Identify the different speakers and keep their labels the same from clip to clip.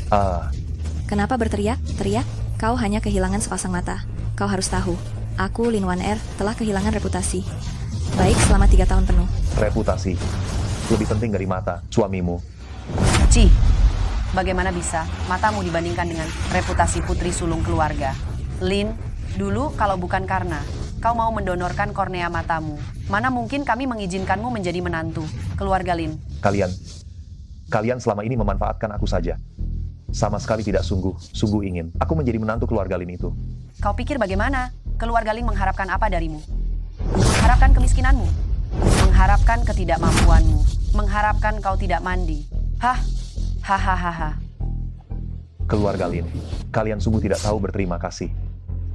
Speaker 1: Ah,
Speaker 2: Kenapa berteriak? Teriak? Kau hanya kehilangan sepasang mata. Kau harus tahu, aku, Lin Wan Er, telah kehilangan reputasi. Baik selama 3 tahun penuh.
Speaker 1: reputasi. Lebih penting dari mata, suamimu.
Speaker 3: Ci, bagaimana bisa matamu dibandingkan dengan reputasi putri sulung keluarga? Lin, dulu kalau bukan karena kau mau mendonorkan kornea matamu, mana mungkin kami mengizinkanmu menjadi menantu keluarga Lin?
Speaker 1: Kalian selama ini memanfaatkan aku saja. Sama sekali tidak sungguh ingin aku menjadi menantu keluarga Lin itu.
Speaker 3: Kau pikir bagaimana? Keluarga Lin mengharapkan apa darimu? Mengharapkan kemiskinanmu? Mengharapkan ketidakmampuanmu? Mengharapkan kau tidak mandi? Hahaha.
Speaker 1: Keluarga Lin, kalian sungguh tidak tahu berterima kasih.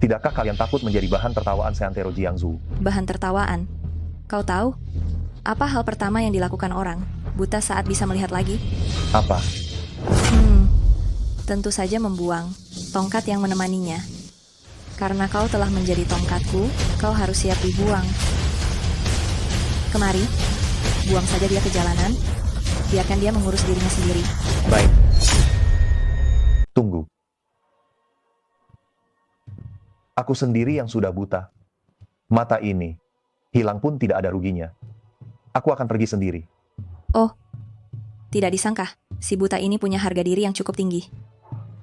Speaker 1: Tidakkah kalian takut menjadi bahan tertawaan seantero Jiangsu?
Speaker 2: Bahan tertawaan. Kau tahu? Apa hal pertama yang dilakukan orang buta saat bisa melihat lagi?
Speaker 1: Apa?
Speaker 2: Tentu saja membuang tongkat yang menemaninya. Karena kau telah menjadi tongkatku, kau harus siap dibuang. Kemari, buang saja dia ke jalanan. Biarkan dia mengurus dirinya sendiri.
Speaker 1: Baik. Tunggu. Aku sendiri yang sudah buta. Mata ini hilang pun tidak ada ruginya. Aku akan pergi sendiri.
Speaker 2: Oh, tidak disangka, si buta ini punya harga diri yang cukup tinggi.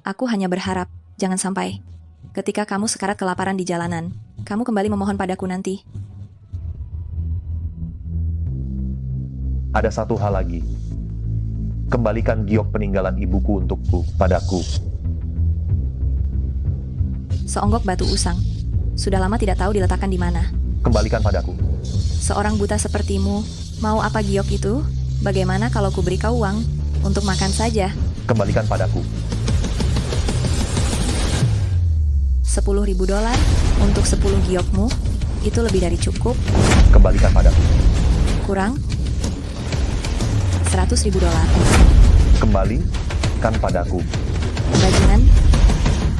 Speaker 2: Aku hanya berharap, jangan sampai ketika kamu sekarat kelaparan di jalanan, kamu kembali memohon padaku nanti.
Speaker 1: Ada satu hal lagi. Kembalikan giok peninggalan ibuku untukku, padaku.
Speaker 2: Seonggok batu usang. Sudah lama tidak tahu diletakkan di mana.
Speaker 1: Kembalikan padaku.
Speaker 2: Seorang buta sepertimu, mau apa giok itu? Bagaimana kalau kuberi kau uang untuk makan saja?
Speaker 1: Kembalikan padaku.
Speaker 2: $10.000 untuk 10 giokmu, itu lebih dari cukup.
Speaker 1: Kembalikan padaku.
Speaker 2: Kurang $100.000.
Speaker 1: Kembalikan padaku.
Speaker 2: Bajingan,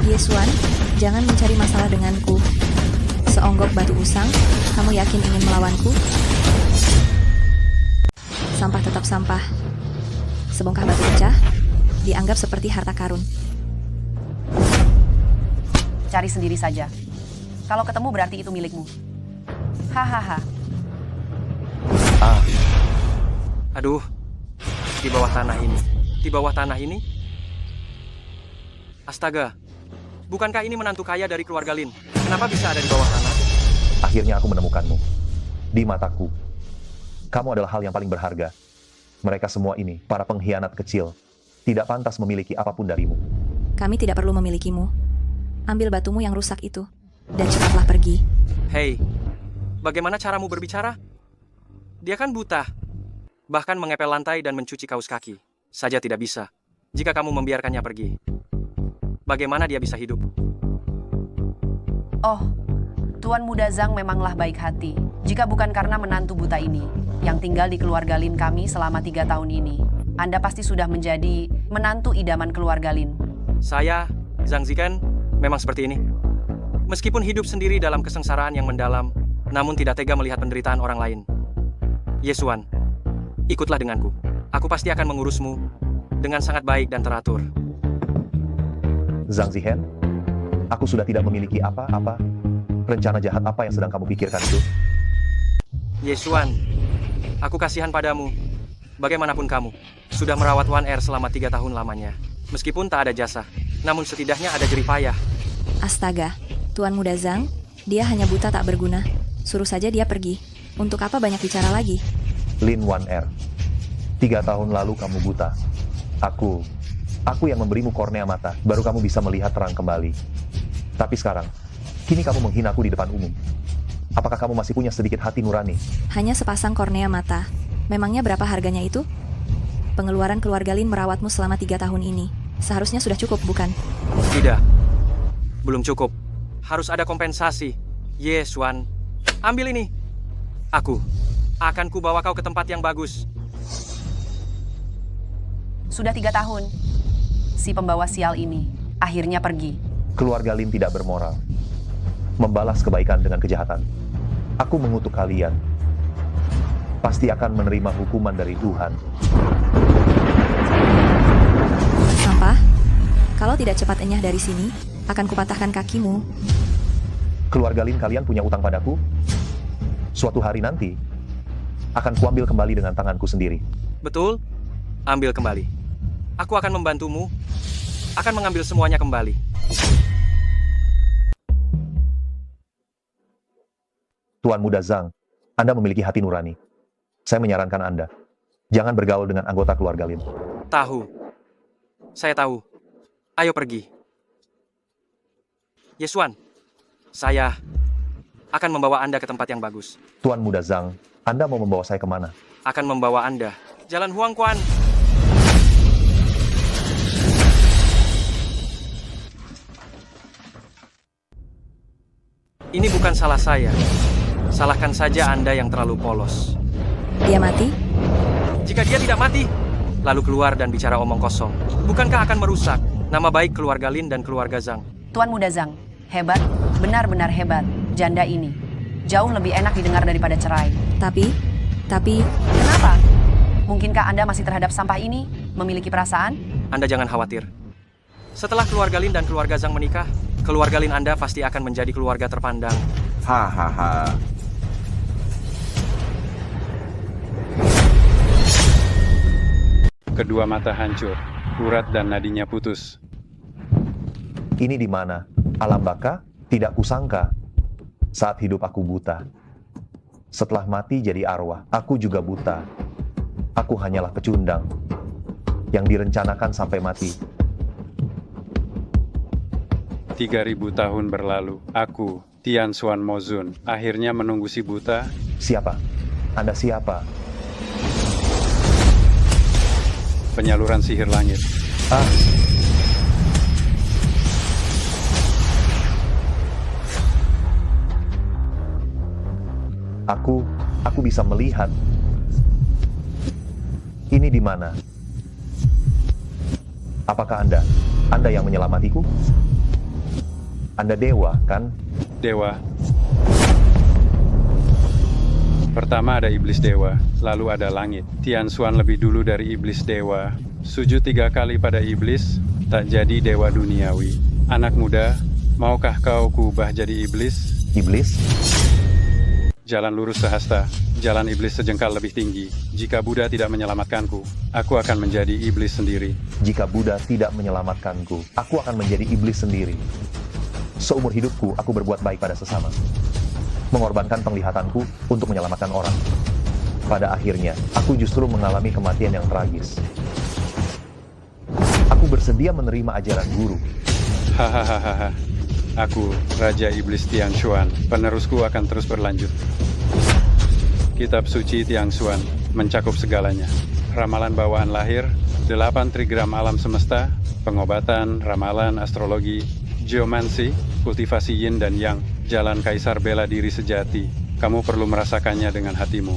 Speaker 2: Yesuan, jangan mencari masalah denganku. Seonggok batu usang, kamu yakin ingin melawanku? Sampah tetap sampah. Sebongkah batu pecah, dianggap seperti harta karun.
Speaker 3: Cari sendiri saja. Kalau ketemu berarti itu milikmu. Hahaha.
Speaker 1: Ah,
Speaker 4: Aduh, di bawah tanah ini. Di bawah tanah ini? Astaga, bukankah ini menantu kaya dari keluarga Lin? Kenapa bisa ada di bawah tanah?
Speaker 1: akhirnya aku menemukanmu. Di mataku, kamu adalah hal yang paling berharga. Mereka semua ini, para pengkhianat kecil, tidak pantas memiliki apapun darimu.
Speaker 2: Kami tidak perlu memilikimu. Ambil batumu yang rusak itu, dan cepatlah pergi.
Speaker 4: Hei, bagaimana caramu berbicara? Dia kan buta. Bahkan mengepel lantai dan mencuci kaus kaki saja tidak bisa. Jika kamu membiarkannya pergi, bagaimana dia bisa hidup?
Speaker 3: Oh, Tuan Muda Zhang memanglah baik hati. Jika bukan karena menantu buta ini, yang tinggal di keluarga Lin kami selama 3 tahun ini, Anda pasti sudah menjadi menantu idaman keluarga Lin.
Speaker 4: Saya, Zhang Ziken, memang seperti ini. Meskipun hidup sendiri dalam kesengsaraan yang mendalam, namun tidak tega melihat penderitaan orang lain. Yesuan, ikutlah denganku. Aku pasti akan mengurusmu dengan sangat baik dan teratur.
Speaker 1: Zhang Zihen, aku sudah tidak memiliki apa-apa. Rencana jahat apa yang sedang kamu pikirkan itu?
Speaker 4: Yesuan, aku kasihan padamu. Bagaimanapun kamu, sudah merawat Wan Er selama 3 tahun lamanya. Meskipun tak ada jasa, namun setidaknya ada jerih payah.
Speaker 2: Astaga, Tuan Muda Zhang, dia hanya buta tak berguna. Suruh saja dia pergi. Untuk apa banyak bicara lagi?
Speaker 1: Lin Wan Er, 3 tahun lalu kamu buta. Aku yang memberimu kornea mata, baru kamu bisa melihat terang kembali. Tapi sekarang, kini kamu menghinaku di depan umum. Apakah kamu masih punya sedikit hati nurani?
Speaker 2: Hanya sepasang kornea mata. Memangnya berapa harganya itu? Pengeluaran keluarga Lin merawatmu selama 3 tahun ini. Seharusnya sudah cukup, bukan?
Speaker 4: Tidak, belum cukup. Harus ada kompensasi. Yesuan, ambil ini. Aku akan kubawa kau ke tempat yang bagus.
Speaker 3: Sudah 3 tahun, si pembawa sial ini akhirnya pergi.
Speaker 1: Keluarga Lin tidak bermoral. Membalas kebaikan dengan kejahatan. Aku mengutuk kalian. Pasti akan menerima hukuman dari Tuhan.
Speaker 2: Sampah? tidak cepat enyah dari sini, akan kupatahkan kakimu.
Speaker 1: Keluarga Lin kalian punya utang padaku? Suatu hari nanti, akan kuambil kembali dengan tanganku sendiri.
Speaker 4: Betul? Ambil kembali. Aku akan membantumu. Akan mengambil semuanya kembali.
Speaker 1: Tuan Muda Zhang, Anda memiliki hati nurani. Saya menyarankan Anda, jangan bergaul dengan anggota keluarga Lin.
Speaker 4: Tahu. Saya tahu. Ayo pergi. Yesuan, saya akan membawa Anda ke tempat yang bagus.
Speaker 1: Tuan Muda Zhang, Anda mau membawa saya kemana?
Speaker 4: Akan membawa Anda. Jalan Huang Quan. Ini bukan salah saya. Salahkan saja Anda yang terlalu polos.
Speaker 2: Dia mati?
Speaker 4: Jika dia tidak mati, lalu keluar dan bicara omong kosong. Bukankah akan merusak nama baik keluarga Lin dan keluarga Zhang?
Speaker 3: Tuan Muda Zhang, hebat, benar-benar hebat. Janda ini jauh lebih enak didengar daripada cerai.
Speaker 2: Tapi,
Speaker 3: Kenapa? Mungkinkah Anda masih terhadap sampah ini memiliki perasaan?
Speaker 4: Anda jangan khawatir. Setelah keluarga Lin dan keluarga Zhang menikah, keluarga Lin Anda pasti akan menjadi keluarga terpandang.
Speaker 5: Hahaha.
Speaker 6: Kedua mata hancur, urat dan nadinya putus.
Speaker 1: Ini di mana? Alam baka? Tidak kusangka. Saat hidup aku buta. Setelah mati jadi arwah, aku juga buta. Aku hanyalah pecundang yang direncanakan sampai mati.
Speaker 6: 3000 tahun berlalu, aku, Tian Xuan Mozun, akhirnya menunggu si buta.
Speaker 1: Siapa? Anda siapa?
Speaker 6: Penyaluran sihir langit.
Speaker 1: Ah, aku bisa melihat. Ini di mana? Apakah Anda yang menyelamatiku? Anda dewa, kan?
Speaker 6: Dewa. Pertama ada iblis dewa, lalu ada langit. Tian Xuan lebih dulu dari iblis dewa. Sujud 3 kali pada iblis, tak jadi dewa duniawi. Anak muda, maukah kau kuubah jadi iblis?
Speaker 1: Iblis?
Speaker 6: Jalan lurus sehasta, jalan iblis sejengkal lebih tinggi. Jika Buddha tidak menyelamatkanku, aku akan menjadi iblis sendiri.
Speaker 1: Jika Buddha tidak menyelamatkanku, aku akan menjadi iblis sendiri. Seumur hidupku, aku berbuat baik pada sesama. Mengorbankan penglihatanku untuk menyelamatkan orang. Pada akhirnya, aku justru mengalami kematian yang tragis. Aku bersedia menerima ajaran guru.
Speaker 6: Hahaha. Aku, Raja Iblis Tian Xuan. Penerusku akan terus berlanjut. Kitab suci Tian Xuan mencakup segalanya. Ramalan bawaan lahir, 8 trigram alam semesta, pengobatan, ramalan, astrologi, geomansi, kultivasi yin dan yang, jalan kaisar bela diri sejati. Kamu perlu merasakannya dengan hatimu.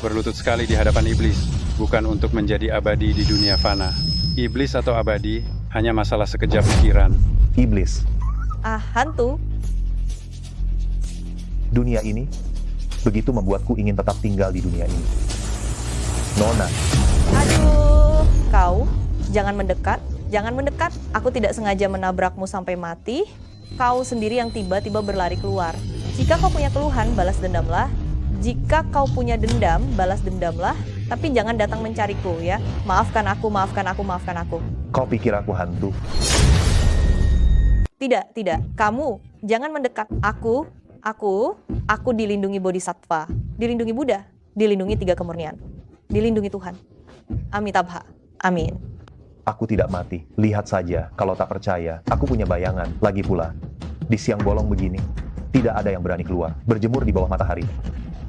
Speaker 6: Berlutut sekali di hadapan iblis, bukan untuk menjadi abadi di dunia fana. Iblis atau abadi hanya masalah sekejap pikiran.
Speaker 1: Iblis,
Speaker 7: Hantu?
Speaker 1: dunia ini begitu membuatku ingin tetap tinggal di dunia ini. Nona,
Speaker 7: Aduh, kau jangan mendekat, jangan mendekat. Aku tidak sengaja menabrakmu sampai mati. Kau sendiri yang tiba-tiba berlari keluar. Jika kau punya keluhan, balas dendamlah. Jika kau punya dendam, balas dendamlah. Tapi jangan datang mencariku ya. Maafkan aku, maafkan aku, maafkan aku.
Speaker 1: kau pikir aku hantu?
Speaker 7: Tidak, tidak. Kamu jangan mendekat. Aku dilindungi Bodhisattva, dilindungi Buddha, dilindungi 3 kemurnian, dilindungi Tuhan. Amitabha. Amin.
Speaker 1: Aku tidak mati. Lihat saja, kalau tak percaya, aku punya bayangan. Lagi pula, di siang bolong begini, tidak ada yang berani keluar, berjemur di bawah matahari.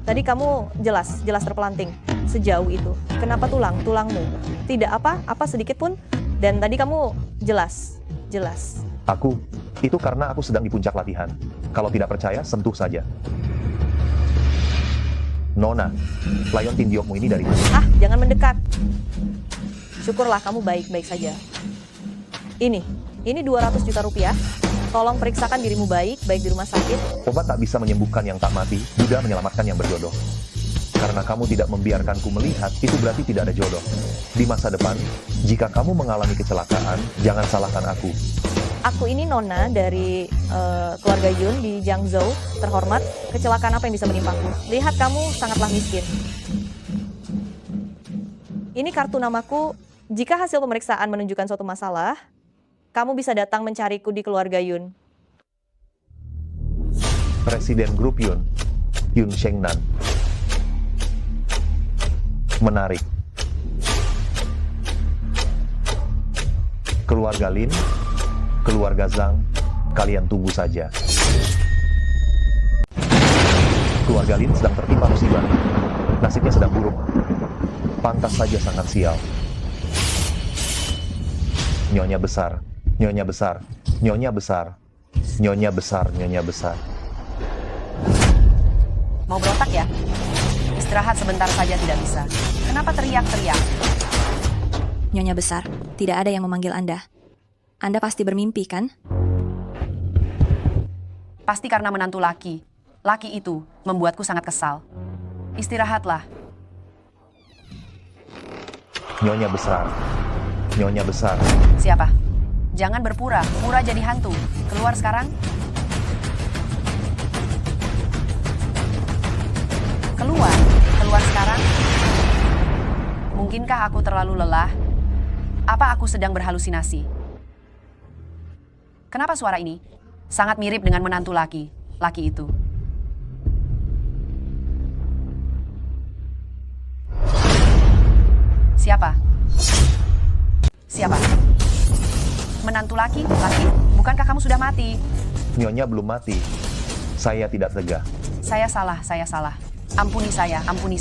Speaker 7: Tadi kamu jelas terpelanting sejauh itu. Kenapa tulangmu? Tidak apa sedikit pun. Dan tadi kamu jelas.
Speaker 1: Itu karena aku sedang di puncak latihan. Kalau tidak percaya, sentuh saja. Nona, layon tindiokmu ini dari mana?
Speaker 7: Jangan mendekat. Syukurlah kamu baik-baik saja. Ini 200 juta rupiah. Tolong periksakan dirimu baik di rumah sakit.
Speaker 1: Obat tak bisa menyembuhkan yang tak mati, Buddha menyelamatkan yang berjodoh. karena kamu tidak membiarkanku melihat, itu berarti tidak ada jodoh. Di masa depan, jika kamu mengalami kecelakaan, jangan salahkan aku.
Speaker 7: Aku ini Nona dari keluarga Yun di Jiangzhou. Terhormat, kecelakaan apa yang bisa menimpaku? Lihat, kamu sangatlah miskin. Ini kartu namaku. Jika hasil pemeriksaan menunjukkan suatu masalah, kamu bisa datang mencariku di keluarga Yun.
Speaker 1: Presiden grup Yun, Yun Shengnan. Menarik. Keluarga Lin, keluarga Zhang, kalian tunggu saja. Keluarga Lin sedang tertimpa musibah. Nasibnya sedang buruk. Pantas saja sangat sial. Nyonya besar, nyonya besar, nyonya besar, nyonya besar, nyonya besar.
Speaker 3: Mau berontak ya? Istirahat sebentar saja tidak bisa. Kenapa teriak-teriak?
Speaker 2: Nyonya besar, tidak ada yang memanggil Anda. Anda pasti bermimpi, kan?
Speaker 3: Pasti karena menantu laki. Laki itu membuatku sangat kesal. Istirahatlah.
Speaker 1: Nyonya besar, nyonya besar.
Speaker 3: Siapa? Jangan berpura, pura jadi hantu. Keluar sekarang. Keluar, keluar sekarang. Mungkinkah aku terlalu lelah? Apa aku sedang berhalusinasi? Kenapa suara ini sangat mirip dengan menantu laki itu? Siapa? Siapa? Menantu laki? Bukankah kamu sudah mati?
Speaker 1: Nyonya belum mati. Saya tidak tega.
Speaker 3: Saya salah. Ampuni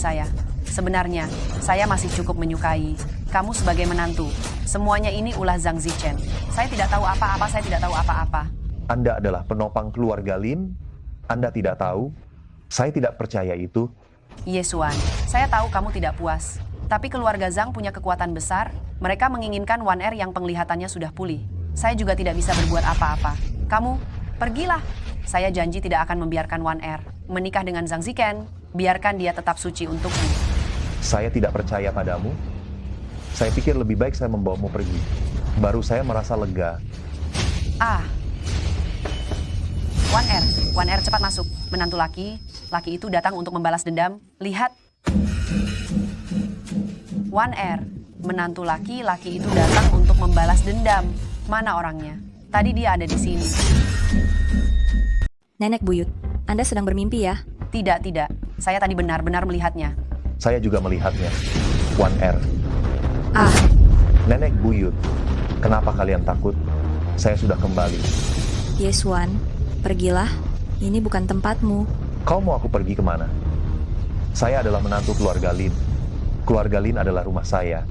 Speaker 3: saya. Sebenarnya, saya masih cukup menyukai kamu sebagai menantu. Semuanya ini ulah Zhang Zichen. Saya tidak tahu apa-apa.
Speaker 1: Anda adalah penopang keluarga Lin. Anda tidak tahu. Saya tidak percaya itu.
Speaker 3: Yesuan, saya tahu kamu tidak puas. Tapi keluarga Zhang punya kekuatan besar. Mereka menginginkan Wan Er yang penglihatannya sudah pulih. Saya juga tidak bisa berbuat apa-apa. Kamu, pergilah. Saya janji tidak akan membiarkan Wan Er menikah dengan Zhang Zichen. Biarkan dia tetap suci untukmu.
Speaker 1: Saya tidak percaya padamu. Saya pikir lebih baik saya membawamu pergi. Baru saya merasa lega.
Speaker 3: Wan Er cepat masuk. Menantu laki itu datang untuk membalas dendam. Lihat. Wan Er, menantu laki itu datang untuk membalas dendam. Mana orangnya? Tadi dia ada di sini.
Speaker 2: Nenek buyut, Anda sedang bermimpi ya?
Speaker 3: Tidak. Saya tadi benar-benar melihatnya.
Speaker 1: Saya juga melihatnya. Wan Er. Nenek buyut, kenapa kalian takut? Saya sudah kembali.
Speaker 2: Yesuan, pergilah. Ini bukan tempatmu.
Speaker 1: Kau mau aku pergi kemana? Saya adalah menantu keluarga Lin. Keluarga Lin adalah rumah saya.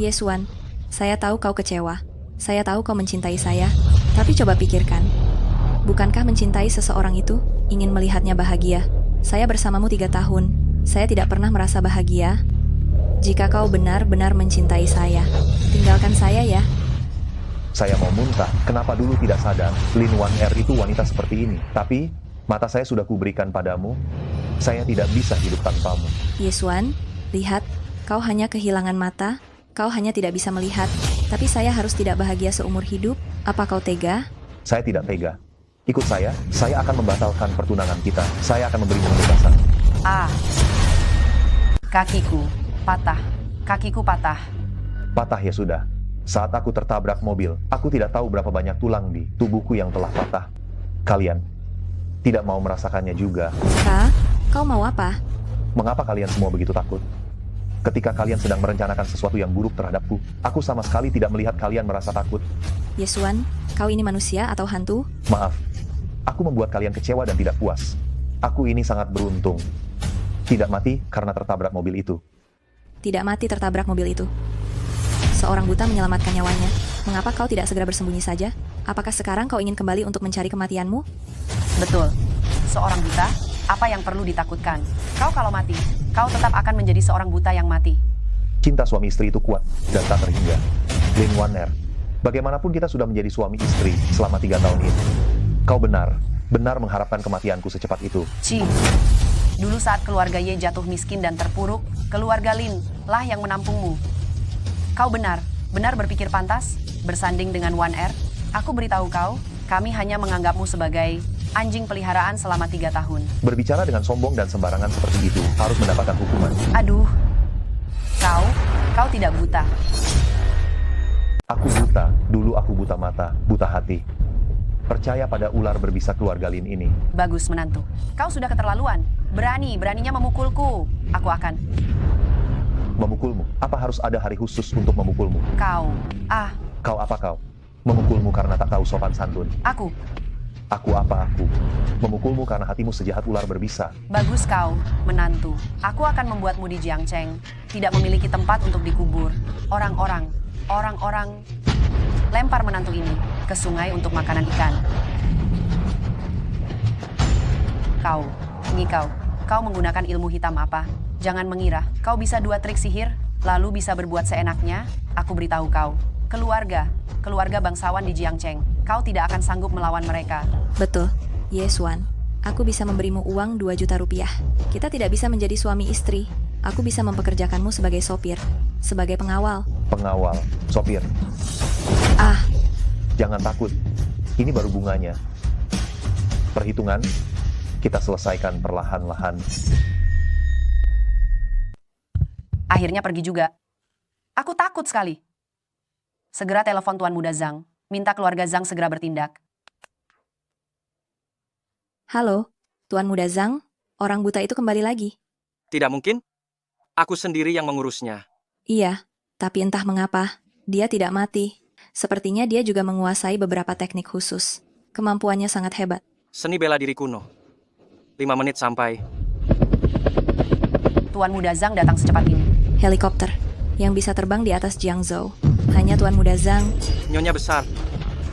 Speaker 2: Yesuan, saya tahu kau kecewa. Saya tahu kau mencintai saya. Tapi coba pikirkan. Bukankah mencintai seseorang itu ingin melihatnya bahagia? Saya bersamamu 3 tahun. Saya tidak pernah merasa bahagia. Jika kau benar-benar mencintai saya, tinggalkan saya ya.
Speaker 1: Saya mau muntah. Kenapa dulu tidak sadar? Lin Wan Er itu wanita seperti ini. Tapi, mata saya sudah kuberikan padamu. Saya tidak bisa hidup tanpamu.
Speaker 2: Yesuan, lihat. Kau hanya kehilangan mata. Kau hanya tidak bisa melihat. Tapi saya harus tidak bahagia seumur hidup. Apa kau tega?
Speaker 1: Saya tidak tega. Ikut saya akan membatalkan pertunangan kita. Saya akan memberimu kebebasan.
Speaker 3: Kakiku patah.
Speaker 1: Patah ya sudah. Saat aku tertabrak mobil, aku tidak tahu berapa banyak tulang di tubuhku yang telah patah. Kalian tidak mau merasakannya juga.
Speaker 2: Kau mau apa?
Speaker 1: Mengapa kalian semua begitu takut? Ketika kalian sedang merencanakan sesuatu yang buruk terhadapku, aku sama sekali tidak melihat kalian merasa takut.
Speaker 2: Yesuan, kau ini manusia atau hantu?
Speaker 1: Maaf, aku membuat kalian kecewa dan tidak puas. Aku ini sangat beruntung. Tidak mati karena tertabrak mobil itu.
Speaker 2: Tidak mati tertabrak mobil itu. Seorang buta menyelamatkan nyawanya. Mengapa kau tidak segera bersembunyi saja? Apakah sekarang kau ingin kembali untuk mencari kematianmu?
Speaker 3: Betul. Seorang buta, apa yang perlu ditakutkan? Kau kalau mati, kau tetap akan menjadi seorang buta yang mati.
Speaker 1: Cinta suami istri itu kuat dan tak terhingga. Lin Wan Er, bagaimanapun kita sudah menjadi suami istri selama 3 tahun ini. Kau benar mengharapkan kematianku secepat itu.
Speaker 3: Dulu saat keluarga Ye jatuh miskin dan terpuruk, keluarga Lin lah yang menampungmu. Kau benar berpikir pantas, bersanding dengan One Air. Aku beritahu kau, kami hanya menganggapmu sebagai anjing peliharaan selama 3 tahun.
Speaker 1: Berbicara dengan sombong dan sembarangan seperti itu harus mendapatkan hukuman.
Speaker 3: Aduh, kau tidak buta.
Speaker 1: Aku buta, dulu aku buta mata, buta hati. Percaya pada ular berbisa keluarga Lin ini.
Speaker 3: Bagus menantu. Kau sudah keterlaluan. Beraninya memukulku. Aku akan.
Speaker 1: Memukulmu? Apa harus ada hari khusus untuk memukulmu?
Speaker 3: Kau.
Speaker 1: Kau apa kau? Memukulmu karena tak tahu sopan santun.
Speaker 3: Aku.
Speaker 1: Aku apa aku? Memukulmu karena hatimu sejahat ular berbisa.
Speaker 3: Bagus kau, menantu. Aku akan membuatmu di Jiangcheng. Tidak memiliki tempat untuk dikubur. Orang-orang. Lempar menantu ini ke sungai untuk makanan ikan. Kau menggunakan ilmu hitam apa? Jangan mengira kau bisa 2 trik sihir, lalu bisa berbuat seenaknya. Aku beritahu kau, keluarga bangsawan di Jiangcheng, kau tidak akan sanggup melawan mereka.
Speaker 2: Betul, Ye Xuan. Aku bisa memberimu uang 2 juta rupiah. Kita tidak bisa menjadi suami istri. Aku bisa mempekerjakanmu sebagai sopir, sebagai pengawal.
Speaker 1: Pengawal, sopir. Jangan takut, ini baru bunganya. Perhitungan, kita selesaikan perlahan-lahan.
Speaker 3: Akhirnya pergi juga. Aku takut sekali. Segera telepon Tuan Muda Zhang, minta keluarga Zhang segera bertindak.
Speaker 2: Halo, Tuan Muda Zhang, orang buta itu kembali lagi.
Speaker 4: Tidak mungkin. Aku sendiri yang mengurusnya.
Speaker 2: Iya, tapi entah mengapa, dia tidak mati. Sepertinya dia juga menguasai beberapa teknik khusus. Kemampuannya sangat hebat.
Speaker 4: Seni bela diri kuno. 5 menit sampai.
Speaker 3: Tuan Muda Zhang datang secepat ini.
Speaker 2: Helikopter yang bisa terbang di atas Jiangzhou. Hanya Tuan Muda Zhang.
Speaker 4: Nyonya besar.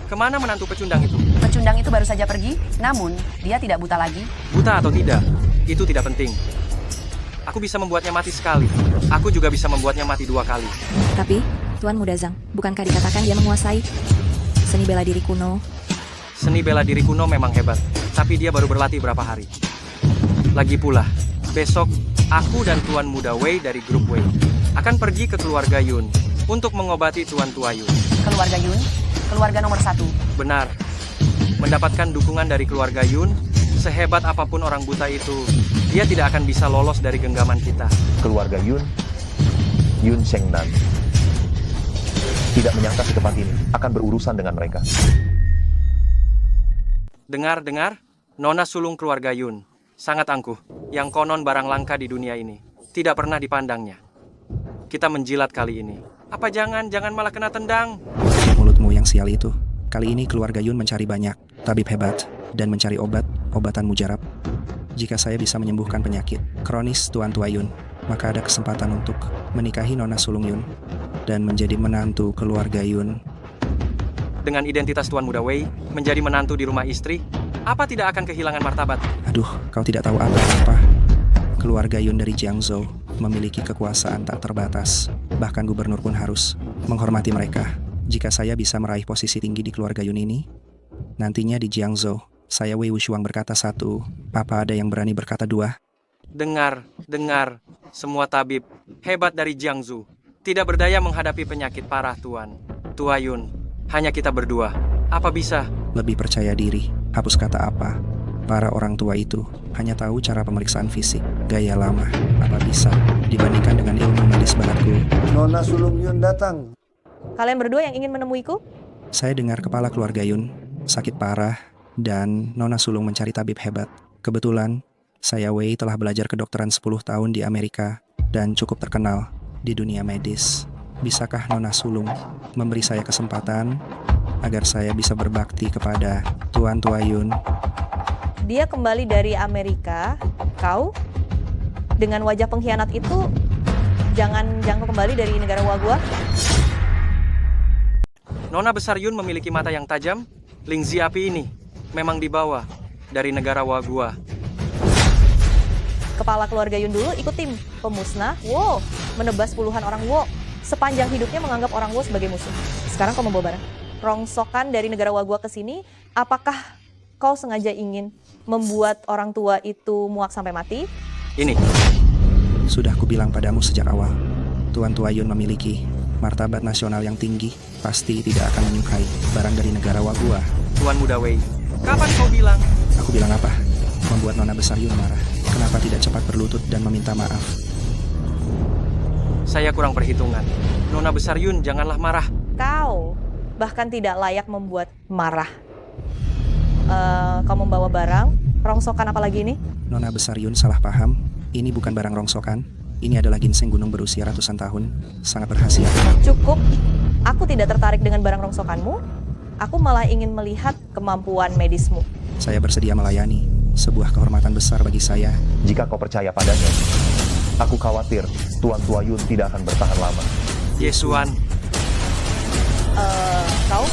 Speaker 4: Kemana menantu pecundang itu?
Speaker 3: Pecundang itu baru saja pergi, namun dia tidak buta lagi.
Speaker 4: Buta atau tidak, itu tidak penting. Aku bisa membuatnya mati sekali. Aku juga bisa membuatnya mati 2 kali.
Speaker 2: Tapi, Tuan Muda Zhang, bukankah dikatakan dia menguasai seni bela diri kuno?
Speaker 4: Seni bela diri kuno memang hebat, tapi dia baru berlatih berapa hari. Lagi pula, besok aku dan Tuan Muda Wei dari grup Wei akan pergi ke keluarga Yun untuk mengobati Tuan Tua Yun.
Speaker 3: Keluarga Yun, keluarga nomor 1.
Speaker 4: Benar. Mendapatkan dukungan dari keluarga Yun, sehebat apapun orang buta itu, dia tidak akan bisa lolos dari genggaman kita.
Speaker 1: Keluarga Yun Shengnan. Tidak menyangka secepat ini akan berurusan dengan mereka.
Speaker 4: Dengar, Nona sulung keluarga Yun. Sangat angkuh, yang konon barang langka di dunia ini. Tidak pernah dipandangnya. Kita menjilat kali ini. Apa jangan malah kena tendang?
Speaker 5: Mulutmu yang sial itu. Kali ini keluarga Yun mencari banyak tabib hebat dan mencari obatan mujarab. Jika saya bisa menyembuhkan penyakit kronis Tuan Tua Yun, maka ada kesempatan untuk menikahi Nona sulung Yun dan menjadi menantu keluarga Yun.
Speaker 4: Dengan identitas Tuan Muda Wei, menjadi menantu di rumah istri, apa tidak akan kehilangan martabat?
Speaker 5: Aduh, kau tidak tahu apa-apa. Keluarga Yun dari Jiangzhou memiliki kekuasaan tak terbatas. Bahkan gubernur pun harus menghormati mereka. Jika saya bisa meraih posisi tinggi di keluarga Yun ini, nantinya di Jiangzhou, saya Wei Wushuang berkata 1, apa ada yang berani berkata 2?
Speaker 4: Dengar, semua tabib hebat dari Jiangzhou tidak berdaya menghadapi penyakit parah Tuan Tua Yun. Hanya kita berdua. Apa bisa?
Speaker 5: Lebih percaya diri. Hapus kata apa. Para orang tua itu hanya tahu cara pemeriksaan fisik, gaya lama. Apa bisa dibandingkan dengan ilmu medis baratku?
Speaker 8: Nona sulung Yun datang.
Speaker 7: Kalian berdua yang ingin menemuiku?
Speaker 5: Saya dengar kepala keluarga Yun sakit parah dan Nona sulung mencari tabib hebat. Kebetulan, saya Wei telah belajar kedokteran 10 tahun di Amerika dan cukup terkenal di dunia medis. Bisakah Nona sulung memberi saya kesempatan agar saya bisa berbakti kepada Tuan Tua Yun?
Speaker 7: Dia kembali dari Amerika. Kau dengan wajah pengkhianat itu jangan kembali dari negara Wagua.
Speaker 4: Nona besar Yun memiliki mata yang tajam. Lingzi api ini memang dibawa dari negara Wagua.
Speaker 7: Kepala keluarga Yun dulu ikut tim pemusnah Wo, menebas puluhan orang Wo. Sepanjang hidupnya menganggap orang Wo sebagai musuh. Sekarang kau membawa barang rongsokan dari negara Wagua ke sini. Apakah kau sengaja ingin membuat orang tua itu muak sampai mati?
Speaker 4: Ini,
Speaker 5: Sudah kubilang padamu sejak awal, Tuan Tua Yun memiliki martabat nasional yang tinggi, pasti tidak akan menyukai barang dari negara Wagua.
Speaker 4: Tuan Muda Wei. Kapan kau bilang?
Speaker 5: Aku bilang apa? Membuat Nona Besar Yun marah. Kenapa tidak cepat berlutut dan meminta maaf?
Speaker 4: Saya kurang perhitungan. Nona Besar Yun, janganlah marah.
Speaker 7: Kau bahkan tidak layak membuat marah. Kau membawa barang, rongsokan apa lagi ini?
Speaker 5: Nona Besar Yun salah paham. Ini bukan barang rongsokan. Ini adalah ginseng gunung berusia ratusan tahun. Sangat berkhasiat.
Speaker 7: Cukup, aku tidak tertarik dengan barang rongsokanmu. Aku malah ingin melihat kemampuan medismu.
Speaker 5: Saya bersedia melayani. Sebuah kehormatan besar bagi saya.
Speaker 1: Jika kau percaya padanya, aku khawatir Tuan Tua Yun tidak akan bertahan lama.
Speaker 4: Yesuan,
Speaker 7: Kau?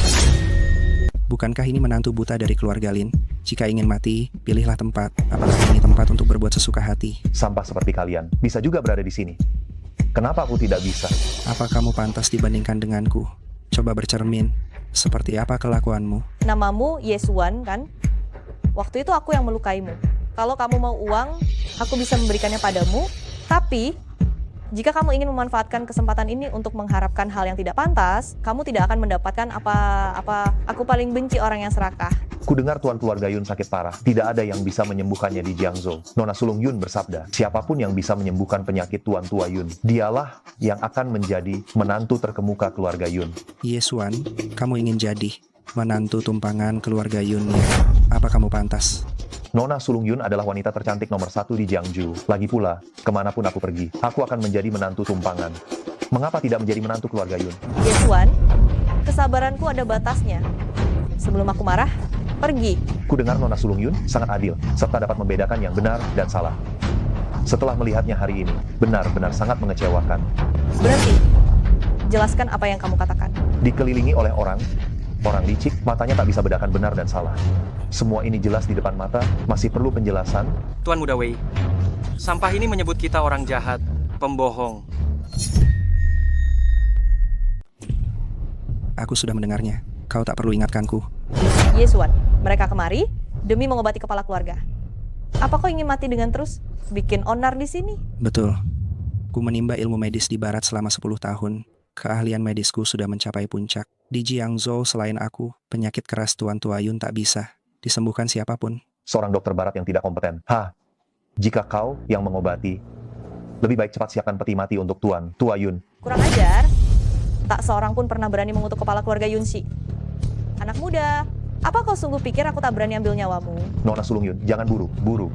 Speaker 5: Bukankah ini menantu buta dari keluarga Lin? Jika ingin mati, pilihlah tempat. Apakah ini tempat untuk berbuat sesuka hati?
Speaker 1: Sampah seperti kalian bisa juga berada di sini. Kenapa aku tidak bisa?
Speaker 5: Apa kamu pantas dibandingkan denganku? Coba bercermin. Seperti apa kelakuanmu?
Speaker 7: Namamu Yesuan, kan? Waktu itu aku yang melukaimu. Kalau kamu mau uang, aku bisa memberikannya padamu. Tapi, jika kamu ingin memanfaatkan kesempatan ini untuk mengharapkan hal yang tidak pantas, kamu tidak akan mendapatkan apa. Aku paling benci orang yang serakah.
Speaker 1: Kudengar Tuan keluarga Yun sakit parah. Tidak ada yang bisa menyembuhkannya di Jiangzhou. Nona Sulung Yun bersabda, siapapun yang bisa menyembuhkan penyakit Tuan Tua Yun, dialah yang akan menjadi menantu terkemuka keluarga Yun.
Speaker 5: Yesuan, kamu ingin jadi menantu tumpangan keluarga Yun ya? Apa kamu pantas?
Speaker 1: Nona Sulung Yun adalah wanita tercantik nomor 1 di Jiangzhou. Lagi pula, kemanapun aku pergi, aku akan menjadi menantu tumpangan. Mengapa tidak menjadi menantu keluarga Yun?
Speaker 7: Yesuan, kesabaranku ada batasnya. Sebelum aku marah, pergi.
Speaker 1: Kudengar Nona Sulung Yun sangat adil, serta dapat membedakan yang benar dan salah. Setelah melihatnya hari ini, benar-benar sangat mengecewakan.
Speaker 7: Berhenti. Jelaskan apa yang kamu katakan.
Speaker 1: Dikelilingi oleh orang licik, matanya tak bisa bedakan benar dan salah. Semua ini jelas di depan mata, masih perlu penjelasan.
Speaker 4: Tuan Muda Wei. Sampah ini menyebut kita orang jahat, pembohong.
Speaker 5: Aku sudah mendengarnya. Kau tak perlu ingatkanku.
Speaker 7: Yesuan, mereka kemari demi mengobati kepala keluarga. Apa kau ingin mati dengan terus? Bikin onar di sini?
Speaker 5: Betul. Ku menimba ilmu medis di barat selama 10 tahun. Keahlian medisku sudah mencapai puncak. Di Jiangzhou selain aku, penyakit keras Tuan Tua Yun tak bisa disembuhkan siapapun.
Speaker 1: Seorang dokter barat yang tidak kompeten. Jika kau yang mengobati, lebih baik cepat siapkan peti mati untuk Tuan Tua Yun.
Speaker 7: Kurang ajar. Tak seorang pun pernah berani mengutuk kepala keluarga Yunshi. Anak muda, apa kau sungguh pikir aku tak berani ambil nyawamu?
Speaker 1: Nona Sulung Yun, jangan buru.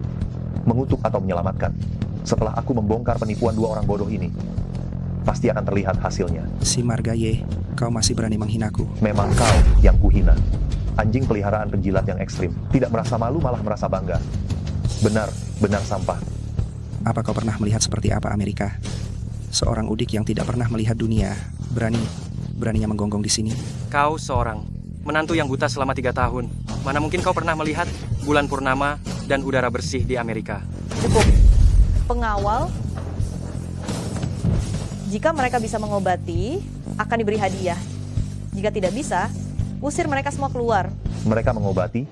Speaker 1: Mengutuk atau menyelamatkan. Setelah aku membongkar penipuan 2 orang bodoh ini, pasti akan terlihat hasilnya.
Speaker 5: Si Margaye, kau masih berani menghinaku.
Speaker 1: Memang kau yang kuhina. Anjing peliharaan penjilat yang ekstrim. Tidak merasa malu, malah merasa bangga. Benar sampah.
Speaker 5: Apa kau pernah melihat seperti apa Amerika? Seorang udik yang tidak pernah melihat dunia, beraninya menggonggong di sini.
Speaker 4: Kau seorang menantu yang buta selama 3 tahun. Mana mungkin kau pernah melihat bulan purnama dan udara bersih di Amerika?
Speaker 7: Cukup. Pengawal, jika mereka bisa mengobati, akan diberi hadiah. Jika tidak bisa, usir mereka semua keluar.
Speaker 1: Mereka mengobati.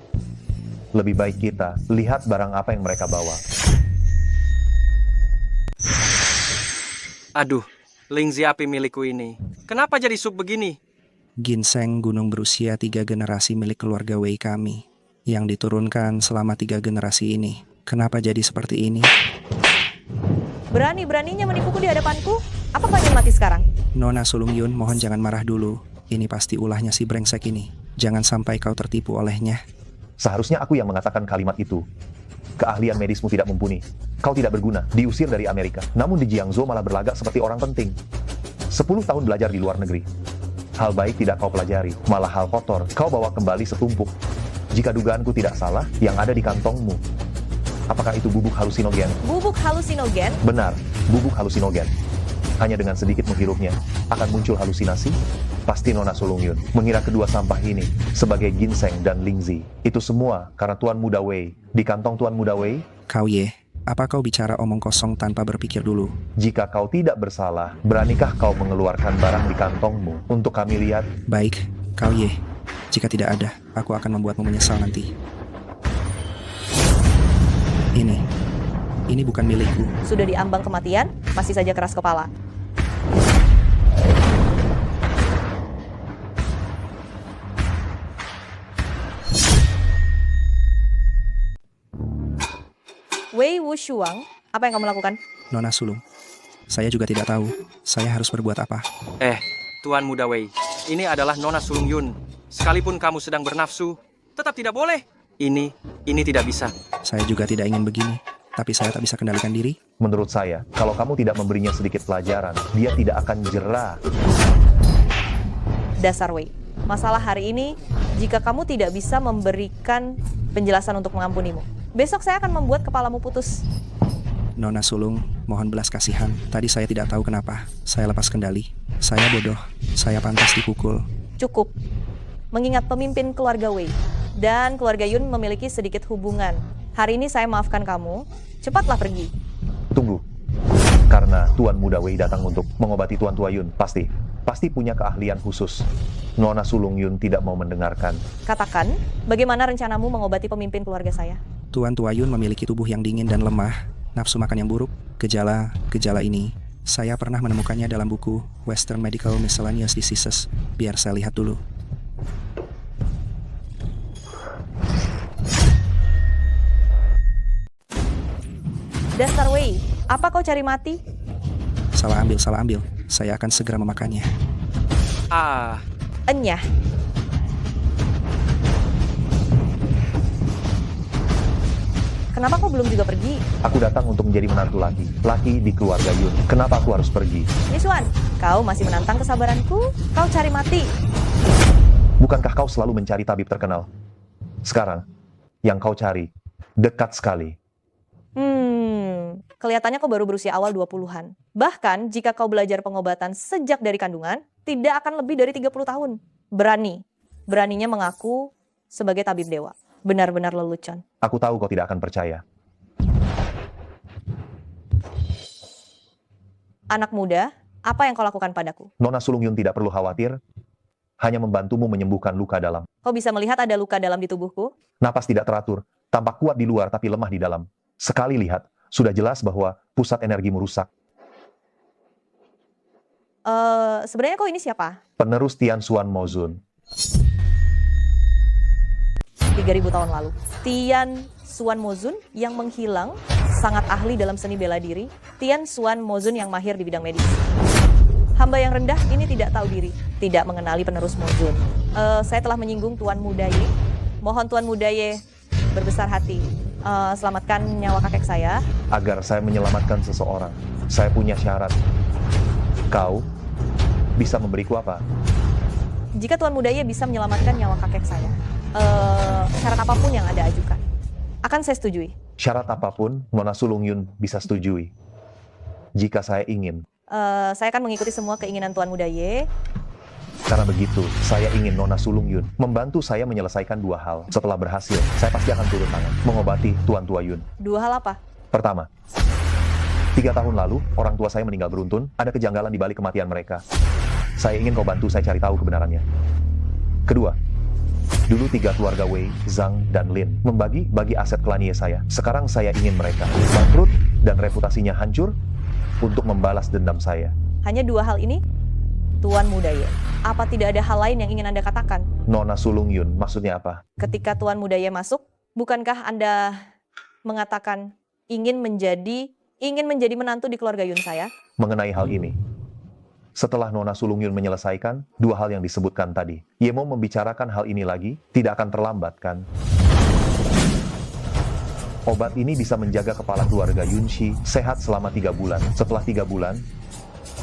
Speaker 1: Lebih baik kita lihat barang apa yang mereka bawa.
Speaker 4: Aduh, Lingzi api milikku ini. Kenapa jadi sup begini?
Speaker 5: Ginseng gunung berusia 3 generasi milik keluarga Wei kami, yang diturunkan selama 3 generasi ini. Kenapa jadi seperti ini?
Speaker 7: Berani-beraninya menipuku di hadapanku? Apa kau ingin mati sekarang?
Speaker 5: Nona Sulung Yun, mohon jangan marah dulu. Ini pasti ulahnya si brengsek ini. Jangan sampai kau tertipu olehnya.
Speaker 1: Seharusnya aku yang mengatakan kalimat itu. Keahlian medismu tidak mumpuni. Kau tidak berguna, diusir dari Amerika. Namun di Jiangzhou malah berlagak seperti orang penting. 10 tahun belajar di luar negeri. Hal baik tidak kau pelajari, malah hal kotor kau bawa kembali setumpuk. Jika dugaanku tidak salah, yang ada di kantongmu. Apakah itu bubuk halusinogen?
Speaker 7: Bubuk halusinogen?
Speaker 1: Benar, bubuk halusinogen. Hanya dengan sedikit menghirupnya, akan muncul halusinasi? Pasti Nona Sulung Yun mengira kedua sampah ini sebagai ginseng dan lingzi. Itu semua karena Tuan Muda Wei. Di kantong Tuan Muda Wei,
Speaker 5: Kau Ye, apa kau bicara omong kosong tanpa berpikir dulu?
Speaker 1: jika kau tidak bersalah, beranikah kau mengeluarkan barang di kantongmu untuk kami lihat?
Speaker 5: Baik, kau Ye. Jika tidak ada, aku akan membuatmu menyesal nanti. Ini bukan milikku.
Speaker 7: Sudah diambang kematian, masih saja keras kepala. Wei Wushuang, apa yang kamu lakukan?
Speaker 5: Nona sulung. Saya juga tidak tahu. Saya harus berbuat apa.
Speaker 4: Tuan Muda Wei, ini adalah Nona Sulung Yun. Sekalipun kamu sedang bernafsu, tetap tidak boleh. Ini tidak bisa.
Speaker 5: Saya juga tidak ingin begini. Tapi saya tak bisa kendalikan diri.
Speaker 1: Menurut saya, kalau kamu tidak memberinya sedikit pelajaran, dia tidak akan jera.
Speaker 7: Dasar Wei. Masalah hari ini, jika kamu tidak bisa memberikan penjelasan untuk mengampunimu, besok saya akan membuat kepalamu putus.
Speaker 5: Nona sulung, mohon belas kasihan. Tadi saya tidak tahu kenapa. Saya lepas kendali. Saya bodoh. Saya pantas dipukul.
Speaker 7: Cukup. Mengingat pemimpin keluarga Wei dan keluarga Yun memiliki sedikit hubungan. Hari ini saya maafkan kamu. Cepatlah pergi.
Speaker 1: Tunggu. Karena Tuan Muda Wei datang untuk mengobati Tuan Tua Yun, pasti punya keahlian khusus. Nona Sulung Yun tidak mau mendengarkan.
Speaker 7: Katakan, bagaimana rencanamu mengobati pemimpin keluarga saya?
Speaker 5: Tuan Tua Yun memiliki tubuh yang dingin dan lemah, nafsu makan yang buruk. Gejala ini, saya pernah menemukannya dalam buku Western Medical Miscellaneous Diseases. Biar saya lihat dulu.
Speaker 7: Dasar Wei, apa kau cari mati?
Speaker 5: Salah ambil. Saya akan segera memakannya.
Speaker 7: Enyah. Kenapa kau belum juga pergi?
Speaker 1: Aku datang untuk menjadi menantu laki di keluarga Yun. Kenapa aku harus pergi?
Speaker 7: Yuswan, kau masih menantang kesabaranku? Kau cari mati.
Speaker 1: Bukankah kau selalu mencari tabib terkenal? Sekarang, yang kau cari, dekat sekali.
Speaker 7: Kelihatannya kau baru berusia awal 20-an. Bahkan, jika kau belajar pengobatan sejak dari kandungan, tidak akan lebih dari 30 tahun. Beraninya mengaku sebagai tabib dewa. Benar-benar lelucon.
Speaker 1: Aku tahu kau tidak akan percaya.
Speaker 7: Anak muda, apa yang kau lakukan padaku?
Speaker 1: Nona Sulung Yun tidak perlu khawatir, hanya membantumu menyembuhkan luka dalam.
Speaker 7: Kau bisa melihat ada luka dalam di tubuhku?
Speaker 1: Napas tidak teratur, tampak kuat di luar tapi lemah di dalam. Sekali lihat, sudah jelas bahwa pusat energimu rusak.
Speaker 7: Sebenarnya kau ini siapa?
Speaker 1: Penerus Tian Xuan Mozun.
Speaker 7: 3000 tahun lalu. Tian Xuan Mozun yang menghilang, sangat ahli dalam seni bela diri. Tian Xuan Mozun yang mahir di bidang medis. Hamba yang rendah ini tidak tahu diri, tidak mengenali penerus Mozun. Saya telah menyinggung Tuan Muda Ye. Mohon Tuan Muda Ye berbesar hati. Selamatkan nyawa kakek saya.
Speaker 1: Agar saya menyelamatkan seseorang, saya punya syarat. Kau bisa memberiku apa?
Speaker 7: Jika Tuan Muda Ye bisa menyelamatkan nyawa kakek saya, syarat apapun yang Anda ajukan, akan saya setujui.
Speaker 1: Syarat apapun, Nona Sulung Yun bisa setujui. Jika saya ingin.
Speaker 7: Saya akan mengikuti semua keinginan Tuan Muda Ye.
Speaker 1: Karena begitu, saya ingin Nona Sulung Yun membantu saya menyelesaikan dua hal. Setelah berhasil, saya pasti akan turun tangan mengobati Tuan Tua Yun.
Speaker 7: Dua hal apa?
Speaker 1: Pertama, 3 tahun lalu, orang tua saya meninggal beruntun, ada kejanggalan di balik kematian mereka. Saya ingin kau bantu saya cari tahu kebenarannya. Kedua, dulu 3 keluarga Wei, Zhang, dan Lin membagi aset klanie saya. Sekarang saya ingin mereka bangkrut dan reputasinya hancur untuk membalas dendam saya.
Speaker 7: Hanya 2 hal ini? Tuan Muda Ye, apa tidak ada hal lain yang ingin Anda katakan?
Speaker 1: Nona Sulung Yun, maksudnya apa?
Speaker 7: Ketika Tuan Muda Ye masuk, bukankah Anda mengatakan ingin menjadi menantu di keluarga Yun saya?
Speaker 1: Mengenai hal ini, setelah Nona Sulung Yun menyelesaikan 2 hal yang disebutkan tadi, ia mau membicarakan hal ini lagi, tidak akan terlambat kan? Obat ini bisa menjaga kepala keluarga Yunshi sehat selama 3 bulan. Setelah 3 bulan,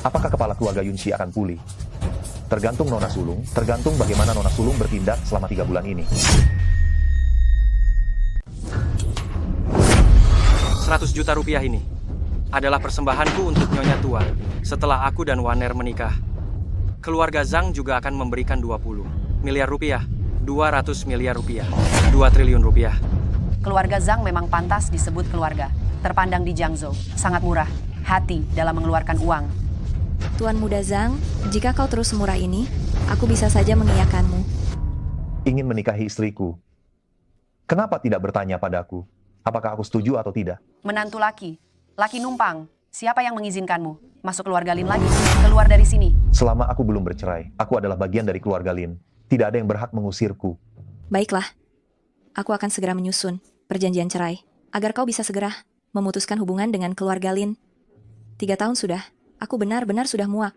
Speaker 1: apakah kepala keluarga Yunshi akan pulih? Tergantung Nona Sulung, tergantung bagaimana Nona Sulung bertindak selama 3 bulan ini.
Speaker 4: 100 juta rupiah ini adalah persembahanku untuk Nyonya Tua. Setelah aku dan Waner menikah, keluarga Zhang juga akan memberikan 20 miliar rupiah, 200 miliar rupiah, 2 triliun rupiah.
Speaker 3: Keluarga Zhang memang pantas disebut keluarga. Terpandang di Jiangzhou, sangat murah hati dalam mengeluarkan uang.
Speaker 2: Tuan Muda Zhang, jika kau terus semurah ini, aku bisa saja mengiyakanmu.
Speaker 1: Ingin menikahi istriku. Kenapa tidak bertanya padaku? Apakah aku setuju atau tidak?
Speaker 3: Menantu laki. Laki numpang. Siapa yang mengizinkanmu? Masuk keluarga Lin lagi. Keluar dari sini.
Speaker 1: Selama aku belum bercerai, aku adalah bagian dari keluarga Lin. Tidak ada yang berhak mengusirku.
Speaker 2: Baiklah. Aku akan segera menyusun perjanjian cerai, agar kau bisa segera memutuskan hubungan dengan keluarga Lin. 3 tahun sudah, aku benar-benar sudah muak.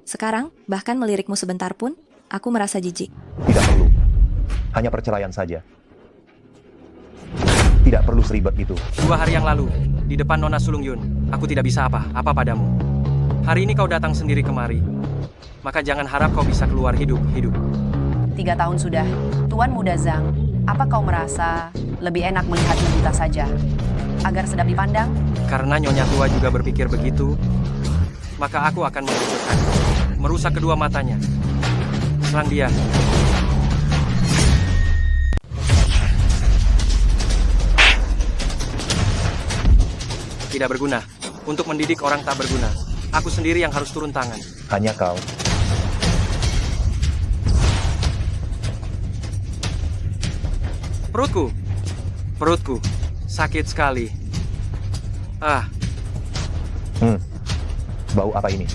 Speaker 2: Sekarang, bahkan melirikmu sebentar pun, aku merasa jijik.
Speaker 1: Tidak perlu. Hanya perceraian saja. Tidak perlu seribet itu.
Speaker 4: 2 hari yang lalu, di depan Nona Sulung Yun, aku tidak bisa apa-apa padamu. Hari ini kau datang sendiri kemari. Maka jangan harap kau bisa keluar hidup-hidup.
Speaker 3: 3 tahun sudah. Tuan Muda Zhang, apa kau merasa lebih enak melihatnya buta saja? Agar sedap dipandang?
Speaker 4: Karena Nyonya tua juga berpikir begitu, maka aku akan menghancurkan, merusak kedua matanya. Serang dia. Tidak berguna. Untuk mendidik orang tak berguna, aku sendiri yang harus turun tangan.
Speaker 1: Hanya kau.
Speaker 4: Perutku, sakit sekali.
Speaker 1: Bau apa ini?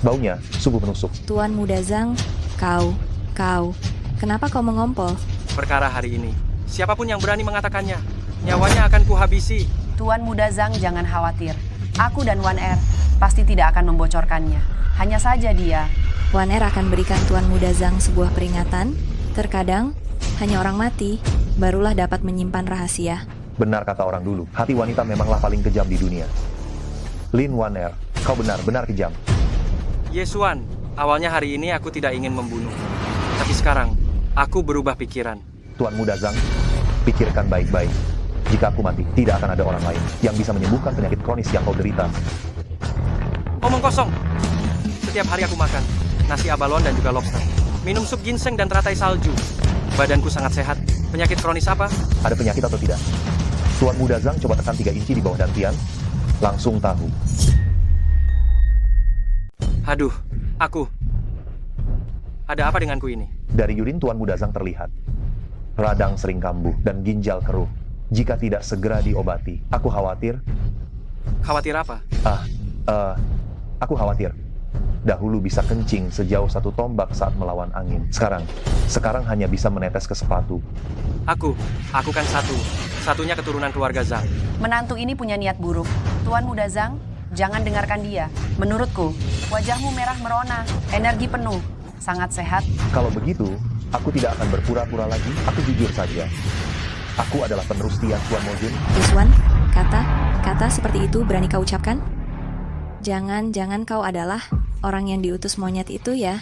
Speaker 1: Baunya sungguh menusuk.
Speaker 2: Tuan Muda Zhang, kau, kenapa kau mengompol?
Speaker 4: Perkara hari ini, siapapun yang berani mengatakannya, nyawanya akan kuhabisi.
Speaker 3: Tuan Muda Zhang jangan khawatir. Aku dan Wan Er pasti tidak akan membocorkannya. Hanya saja dia.
Speaker 2: Wan Er akan berikan Tuan Muda Zhang sebuah peringatan. Terkadang, hanya orang mati barulah dapat menyimpan rahasia.
Speaker 1: Benar kata orang dulu, hati wanita memanglah paling kejam di dunia. Lin Wan Er, kau benar-benar kejam.
Speaker 4: Yesuan, awalnya hari ini aku tidak ingin membunuh. Tapi sekarang, aku berubah pikiran.
Speaker 1: Tuan Muda Zhang, pikirkan baik-baik. Jika aku mati, tidak akan ada orang lain yang bisa menyembuhkan penyakit kronis yang kau derita.
Speaker 4: Omong kosong. Setiap hari aku makan nasi abalon dan juga lobster. Minum sup ginseng dan teratai salju. Badanku sangat sehat. Penyakit kronis apa?
Speaker 1: Ada penyakit atau tidak? Tuan Muda Zhang coba tekan 3 inci di bawah dantian. Langsung tahu.
Speaker 4: Aduh, aku. Ada apa denganku ini?
Speaker 1: Dari urin Tuan Muda Zhang terlihat radang sering kambuh dan ginjal keruh. Jika tidak segera diobati, aku khawatir.
Speaker 4: Khawatir apa?
Speaker 1: Aku khawatir. Dahulu bisa kencing sejauh 1 tombak saat melawan angin. Sekarang hanya bisa menetes ke sepatu.
Speaker 4: Aku kan satunya keturunan keluarga Zhang.
Speaker 3: Menantu ini punya niat buruk. Tuan Muda Zhang, jangan dengarkan dia. Menurutku, wajahmu merah merona, energi penuh, sangat sehat.
Speaker 1: Kalau begitu, aku tidak akan berpura-pura lagi. Aku jujur saja. Aku adalah penerus Tian Xuan Mojun.
Speaker 2: Yesuan, kata seperti itu berani kau ucapkan? Jangan kau adalah orang yang diutus monyet itu ya?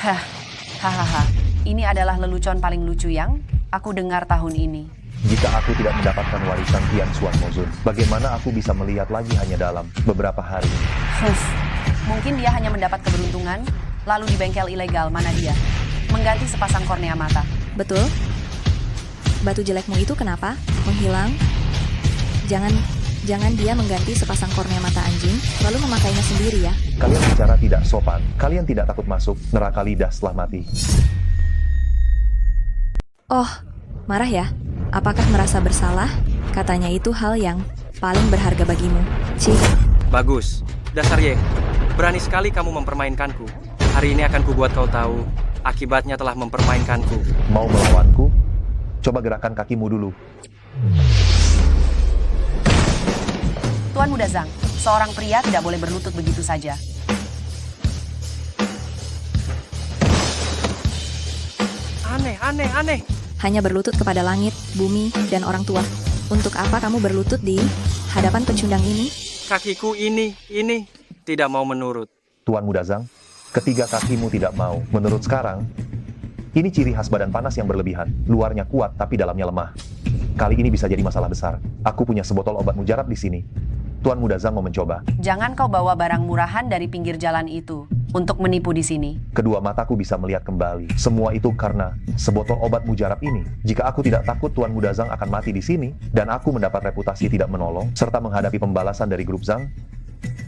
Speaker 3: Hahaha. Ini adalah lelucon paling lucu yang aku dengar tahun ini.
Speaker 1: Jika aku tidak mendapatkan warisan Tian Xuan Mojun, bagaimana aku bisa melihat lagi hanya dalam beberapa hari?
Speaker 3: Mungkin dia hanya mendapat keberuntungan, lalu di bengkel ilegal mana dia mengganti sepasang kornea mata.
Speaker 2: Betul? Batu jelekmu itu kenapa? Menghilang? Jangan dia mengganti sepasang kornea mata anjing, lalu memakainya sendiri ya?
Speaker 1: Kalian bicara tidak sopan. Kalian tidak takut masuk neraka lidah setelah mati.
Speaker 2: Oh, marah ya? Apakah merasa bersalah? Katanya itu hal yang paling berharga bagimu. Cih.
Speaker 4: Bagus. Dasar Ye. Berani sekali kamu mempermainkanku. Hari ini akan kubuat kau tahu. Akibatnya telah mempermainkanku.
Speaker 1: Mau melawanku? Coba gerakan kakimu dulu.
Speaker 3: Tuan Muda Zhang, seorang pria tidak boleh berlutut begitu saja.
Speaker 4: Aneh.
Speaker 2: Hanya berlutut kepada langit, bumi, dan orang tua. Untuk apa kamu berlutut di hadapan pecundang ini?
Speaker 4: Kakiku ini tidak mau menurut.
Speaker 1: Tuan Muda Zhang, ketiga kakimu tidak mau menurut sekarang. Ini ciri khas badan panas yang berlebihan. Luarnya kuat tapi dalamnya lemah. Kali ini bisa jadi masalah besar. Aku punya sebotol obat mujarab di sini. Tuan Muda Zhang mau mencoba.
Speaker 3: Jangan kau bawa barang murahan dari pinggir jalan itu untuk menipu di sini.
Speaker 1: Kedua mataku bisa melihat kembali. Semua itu karena sebotol obat mujarab ini. Jika aku tidak takut Tuan Muda Zhang akan mati di sini, dan aku mendapat reputasi tidak menolong, serta menghadapi pembalasan dari grup Zhang,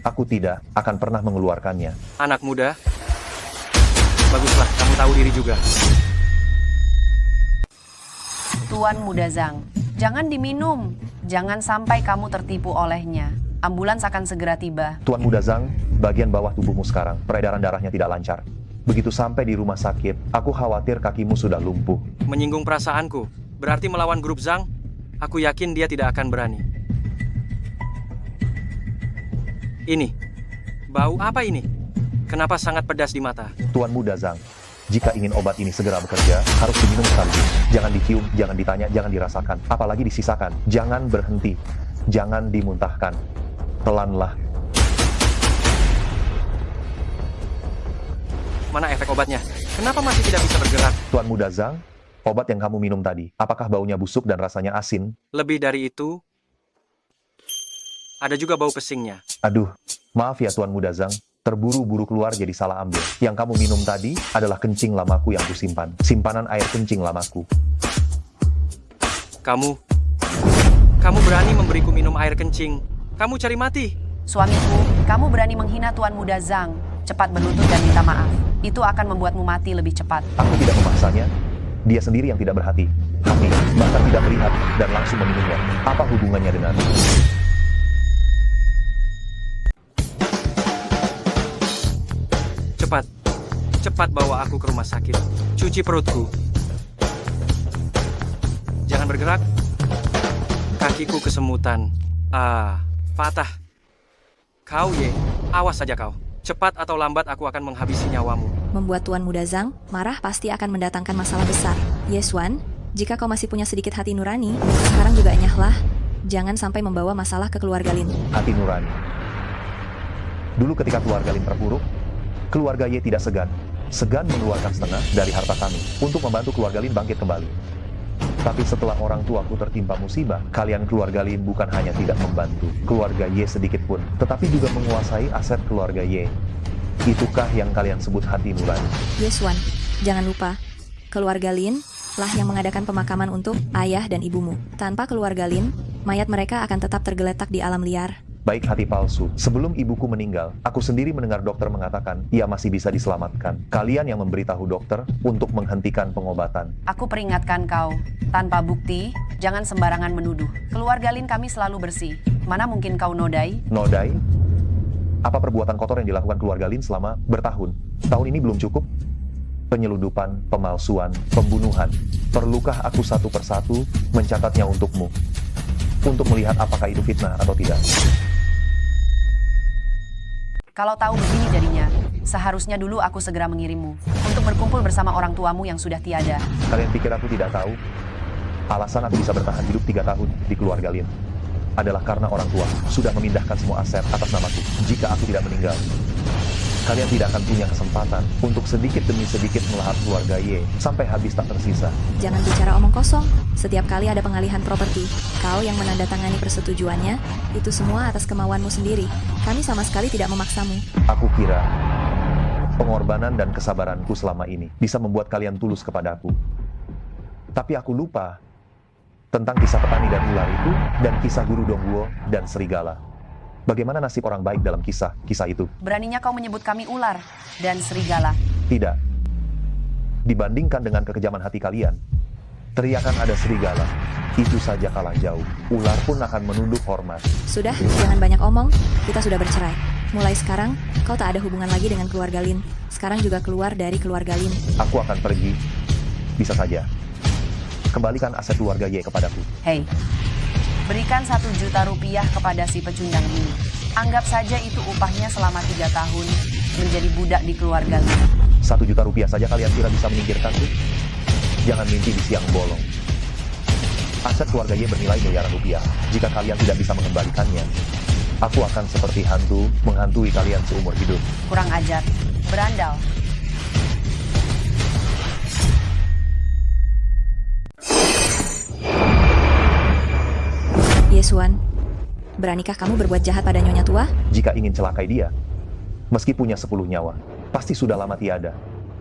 Speaker 1: aku tidak akan pernah mengeluarkannya.
Speaker 4: Anak muda, baguslah kamu tahu diri juga.
Speaker 3: Tuan Muda Zhang, jangan diminum. Jangan sampai kamu tertipu olehnya. Ambulans akan segera tiba.
Speaker 1: Tuan Muda Zhang, bagian bawah tubuhmu sekarang, peredaran darahnya tidak lancar. Begitu sampai di rumah sakit, aku khawatir kakimu sudah lumpuh.
Speaker 4: Menyinggung perasaanku, berarti melawan grup Zhang? Aku yakin dia tidak akan berani. Ini, bau apa ini? Kenapa sangat pedas di mata?
Speaker 1: Tuan Muda Zhang, jika ingin obat ini segera bekerja, harus diminum sekaligus. Jangan dicium, jangan ditanya, jangan dirasakan, apalagi disisakan. Jangan berhenti, jangan dimuntahkan. Pelanlah.
Speaker 4: Mana efek obatnya? Kenapa masih tidak bisa bergerak?
Speaker 1: Tuan Muda Zhang, obat yang kamu minum tadi, apakah baunya busuk dan rasanya asin?
Speaker 4: Lebih dari itu, ada juga bau pesingnya.
Speaker 1: Aduh, maaf ya Tuan Muda Zhang, terburu-buru keluar jadi salah ambil. Yang kamu minum tadi adalah kencing lamaku yang kusimpan. Simpanan air kencing lamaku.
Speaker 4: Kamu berani memberiku minum air kencing. Kamu cari mati.
Speaker 3: Suamiku, kamu berani menghina Tuan Muda Zhang. Cepat berlutut dan minta maaf. Itu akan membuatmu mati lebih cepat.
Speaker 1: Aku tidak memaksanya. Dia sendiri yang tidak berhati. Hati, bahkan tidak melihat dan langsung meminumnya. Apa hubungannya dengan...
Speaker 4: Cepat bawa aku ke rumah sakit. Cuci perutku. Jangan bergerak. Kakiku kesemutan. Patah. Kau, Ye, awas saja kau. Cepat atau lambat aku akan menghabisi nyawamu.
Speaker 2: Membuat Tuan Muda Zhang marah pasti akan mendatangkan masalah besar. Yeswan, jika kau masih punya sedikit hati nurani, sekarang juga enyahlah. Jangan sampai membawa masalah ke keluarga Lin.
Speaker 1: hati nurani. Dulu ketika keluarga Lin terpuruk, keluarga Ye tidak segan mengeluarkan setengah dari harta kami untuk membantu keluarga Lin bangkit kembali. Tapi setelah orang tuaku tertimpa musibah, kalian keluarga Lin bukan hanya tidak membantu keluarga Ye sedikit pun, tetapi juga menguasai aset keluarga Ye. Itukah yang kalian sebut hati nurani?
Speaker 2: Yeswan, jangan lupa, keluarga Lin lah yang mengadakan pemakaman untuk ayah dan ibumu. Tanpa keluarga Lin, mayat mereka akan tetap tergeletak di alam liar.
Speaker 1: Baik hati palsu, sebelum ibuku meninggal, aku sendiri mendengar dokter mengatakan ia masih bisa diselamatkan. Kalian yang memberitahu dokter untuk menghentikan pengobatan.
Speaker 3: Aku peringatkan kau, tanpa bukti, jangan sembarangan menuduh. Keluarga Lin kami selalu bersih. Mana mungkin kau nodai?
Speaker 1: Nodai? Apa perbuatan kotor yang dilakukan keluarga Lin selama bertahun? Tahun ini belum cukup? Penyeludupan, pemalsuan, pembunuhan. Perlukah aku satu persatu mencatatnya untukmu? Untuk melihat apakah itu fitnah atau tidak?
Speaker 3: Kalau tahu begini jadinya, seharusnya dulu aku segera mengirimmu untuk berkumpul bersama orang tuamu yang sudah tiada.
Speaker 1: Kalian pikir aku tidak tahu? Alasan aku bisa bertahan hidup 3 tahun di keluarga Lin adalah karena orang tua sudah memindahkan semua aset atas namaku. Jika aku tidak meninggal, kalian tidak akan punya kesempatan untuk sedikit demi sedikit melahap keluarga Ye sampai habis tak tersisa.
Speaker 2: Jangan bicara omong kosong. Setiap kali ada pengalihan properti, kau yang menandatangani persetujuannya, itu semua atas kemauanmu sendiri. Kami sama sekali tidak memaksamu.
Speaker 1: Aku kira pengorbanan dan kesabaranku selama ini bisa membuat kalian tulus kepadaku. Tapi aku lupa tentang kisah petani dan ular itu dan kisah guru Dongguo dan serigala. Bagaimana nasib orang baik dalam kisah itu?
Speaker 3: Beraninya kau menyebut kami ular dan serigala.
Speaker 1: Tidak. Dibandingkan dengan kekejaman hati kalian, teriakan ada serigala, itu saja kalah jauh. Ular pun akan menunduk hormat.
Speaker 2: Sudah, jangan banyak omong. Kita sudah bercerai. Mulai sekarang, kau tak ada hubungan lagi dengan keluarga Lin. Sekarang juga keluar dari keluarga Lin.
Speaker 1: Aku akan pergi. Bisa saja. Kembalikan aset keluarga Ye kepadaku.
Speaker 3: Hei, berikan 1 juta rupiah kepada si pecundang ini. Anggap saja itu upahnya selama 3 tahun menjadi budak di keluarga Lin.
Speaker 1: 1 juta rupiah saja kalian kira bisa menyingkirkanku? Jangan mimpi di siang bolong. Aset keluarga Ye bernilai miliaran rupiah. Jika kalian tidak bisa mengembalikannya, aku akan seperti hantu menghantui kalian seumur hidup.
Speaker 3: Kurang ajar, berandal.
Speaker 2: Yeswan, beranikah kamu berbuat jahat pada Nyonya Tua?
Speaker 1: Jika ingin celakai dia, meski punya 10 nyawa, pasti sudah lama tiada.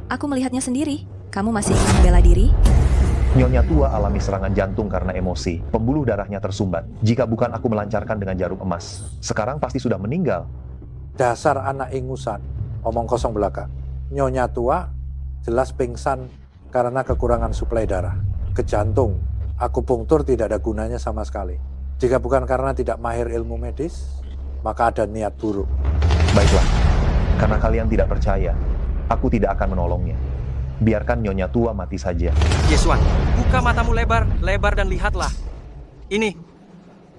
Speaker 2: Aku melihatnya sendiri. Kamu masih ingin membela diri?
Speaker 1: Nyonya Tua alami serangan jantung karena emosi. Pembuluh darahnya tersumbat. Jika bukan aku melancarkan dengan jarum emas, sekarang pasti sudah meninggal.
Speaker 9: Dasar anak ingusan, omong kosong belaka. Nyonya Tua jelas pingsan karena kekurangan suplai darah ke jantung Akupunktur tidak ada gunanya sama sekali. Jika bukan karena tidak mahir ilmu medis, maka ada niat buruk.
Speaker 1: Baiklah, karena kalian tidak percaya, aku tidak akan menolongnya. Biarkan Nyonya Tua mati saja.
Speaker 4: Yesuan, buka matamu lebar, lebar dan lihatlah. Ini,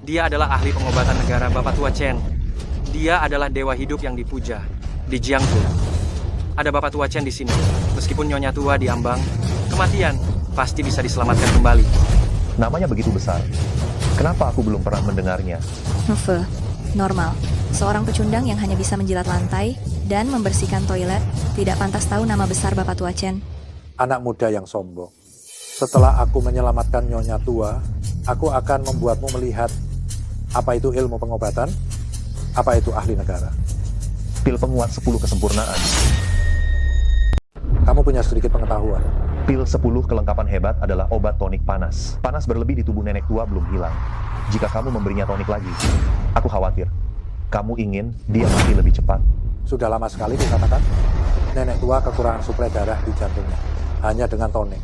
Speaker 4: dia adalah ahli pengobatan negara Bapak Tua Chen. Dia adalah dewa hidup yang dipuja di Jiangsu. Ada Bapak Tua Chen di sini. Meskipun Nyonya Tua diambang, kematian pasti bisa diselamatkan kembali.
Speaker 1: Namanya begitu besar. Kenapa aku belum pernah mendengarnya?
Speaker 2: Normal. Seorang pecundang yang hanya bisa menjilat lantai dan membersihkan toilet tidak pantas tahu nama besar Bapak Tua Chen.
Speaker 9: Anak muda yang sombong. Setelah aku menyelamatkan Nyonya Tua, aku akan membuatmu melihat apa itu ilmu pengobatan, apa itu ahli negara.
Speaker 1: Pil penguat 10 kesempurnaan.
Speaker 9: Kamu punya sedikit pengetahuan.
Speaker 1: Pil 10 kelengkapan hebat adalah obat tonik panas. Panas berlebih di tubuh nenek tua belum hilang. Jika kamu memberinya tonik lagi, aku khawatir. Kamu ingin dia mati lebih cepat.
Speaker 9: Sudah lama sekali dikatakan, nenek tua kekurangan suplai darah di jantungnya. Hanya dengan tonik,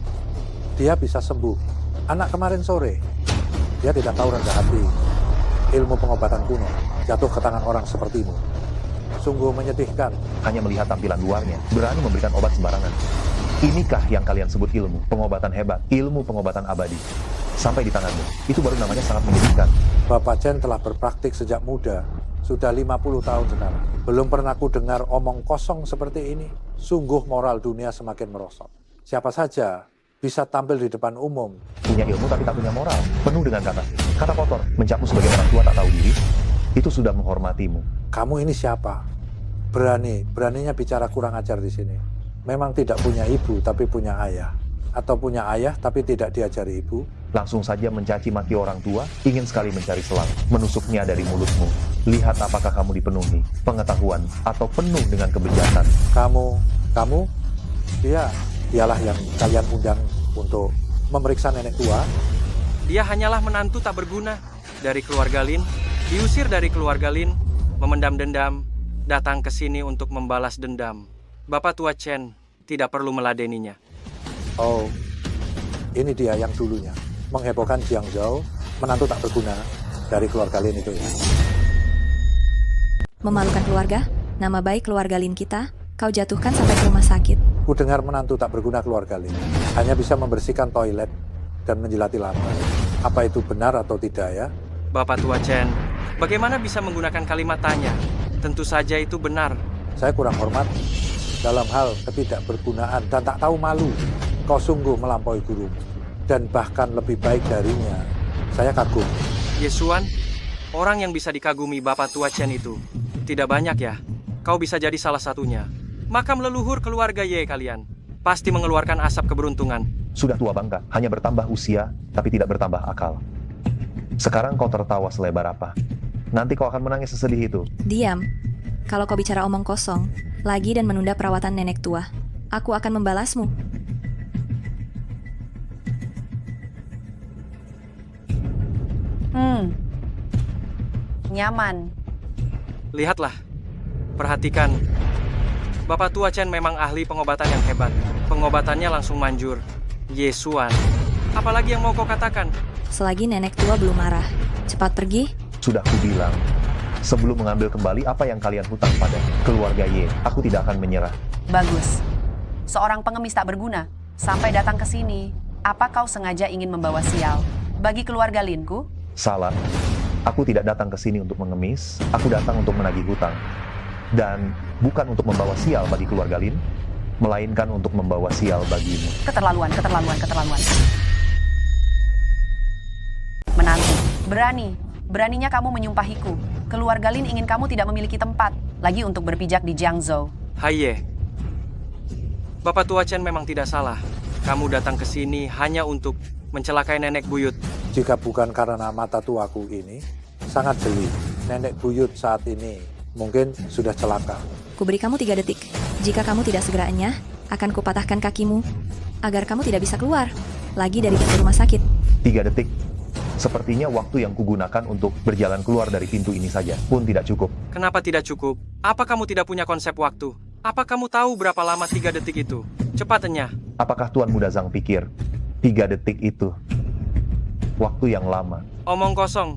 Speaker 9: dia bisa sembuh. Anak kemarin sore, dia tidak tahu rendah hati. Ilmu pengobatan kuno jatuh ke tangan orang sepertimu. Sungguh menyedihkan.
Speaker 1: Hanya melihat tampilan luarnya, berani memberikan obat sembarangan. Inikah yang kalian sebut ilmu pengobatan hebat, ilmu pengobatan abadi? Sampai di tanganmu, itu baru namanya sangat menyedihkan.
Speaker 9: Bapak Chen telah berpraktik sejak muda, sudah 50 tahun sekarang. Belum pernah ku dengar omong kosong seperti ini. Sungguh moral dunia semakin merosot. Siapa saja bisa tampil di depan umum.
Speaker 1: Punya ilmu tapi tak punya moral, penuh dengan kata kotor, mencapmu sebagai orang tua tak tahu diri. Itu sudah menghormatimu.
Speaker 9: Kamu ini siapa? Beraninya bicara kurang ajar di sini. Memang tidak punya ibu tapi punya ayah. Atau punya ayah tapi tidak diajari ibu.
Speaker 1: Langsung saja mencaci maki orang tua, ingin sekali mencari selang, menusuknya dari mulutmu. Lihat apakah kamu dipenuhi pengetahuan atau penuh dengan kebejatan.
Speaker 9: Kamu, dialah yang kalian undang untuk memeriksa nenek tua.
Speaker 4: Dia hanyalah menantu tak berguna dari keluarga Lin, diusir dari keluarga Lin, memendam dendam, datang ke sini untuk membalas dendam. Bapak Tua Chen tidak perlu meladeninya.
Speaker 9: Oh, ini dia yang dulunya menghebohkan Jiangzhou, menantu tak berguna dari keluarga Lin itu ya.
Speaker 2: Memalukan keluarga, nama baik keluarga Lin kita, kau jatuhkan sampai ke rumah sakit.
Speaker 9: Ku dengar menantu tak berguna keluarga Lin hanya bisa membersihkan toilet dan menjilati lantai. Apa itu benar atau tidak ya?
Speaker 4: Bapak Tua Chen, bagaimana bisa menggunakan kalimat tanya? Tentu saja itu benar.
Speaker 9: Saya kurang hormat dalam hal ketidakbergunaan dan tak tahu malu. Kau sungguh melampaui gurumu. Dan bahkan lebih baik darinya. Saya kagum.
Speaker 4: Yesuan, orang yang bisa dikagumi Bapak Tua Chen itu tidak banyak ya. Kau bisa jadi salah satunya. Makam leluhur keluarga Ye kalian pasti mengeluarkan asap keberuntungan.
Speaker 1: Sudah tua bangka, hanya bertambah usia, tapi tidak bertambah akal. Sekarang kau tertawa selebar apa? Nanti kau akan menangis sesedih itu.
Speaker 2: Diam. Kalau kau bicara omong kosong, lagi dan menunda perawatan nenek tua, aku akan membalasmu.
Speaker 3: Nyaman.
Speaker 4: Lihatlah, perhatikan. Bapak Tua Chen memang ahli pengobatan yang hebat. Pengobatannya langsung manjur. Yesuan, apalagi yang mau kau katakan?
Speaker 2: Selagi nenek tua belum marah, cepat pergi.
Speaker 1: Sudah kubilang, sebelum mengambil kembali apa yang kalian hutang pada keluarga Ye, aku tidak akan menyerah.
Speaker 3: Bagus. Seorang pengemis tak berguna sampai datang ke sini. Apa kau sengaja ingin membawa sial bagi keluarga Linku?
Speaker 1: Salah. Aku tidak datang ke sini untuk mengemis, aku datang untuk menagih hutang. Dan bukan untuk membawa sial bagi keluarga Lin, melainkan untuk membawa sial bagimu.
Speaker 3: Keterlaluan. Menantu, beraninya kamu menyumpahiku. Keluarga Lin ingin kamu tidak memiliki tempat lagi untuk berpijak di Jiangzhou.
Speaker 4: Haye, Bapak Tua Chen memang tidak salah. Kamu datang ke sini hanya untuk mencelakai nenek buyut.
Speaker 9: Jika bukan karena mata tuaku ini, sangat jeli. Nenek buyut saat ini mungkin sudah celaka.
Speaker 2: Kuberi kamu 3 detik. Jika kamu tidak segera enyah, akan kupatahkan kakimu, agar kamu tidak bisa keluar lagi dari pintu rumah sakit.
Speaker 1: 3 detik. Sepertinya waktu yang kugunakan untuk berjalan keluar dari pintu ini saja pun tidak cukup.
Speaker 4: Kenapa tidak cukup? Apa kamu tidak punya konsep waktu? Apa kamu tahu berapa lama 3 detik itu? Cepat enyah.
Speaker 1: Apakah Tuan Muda Zhang pikir 3 detik itu waktu yang lama.
Speaker 4: Omong kosong.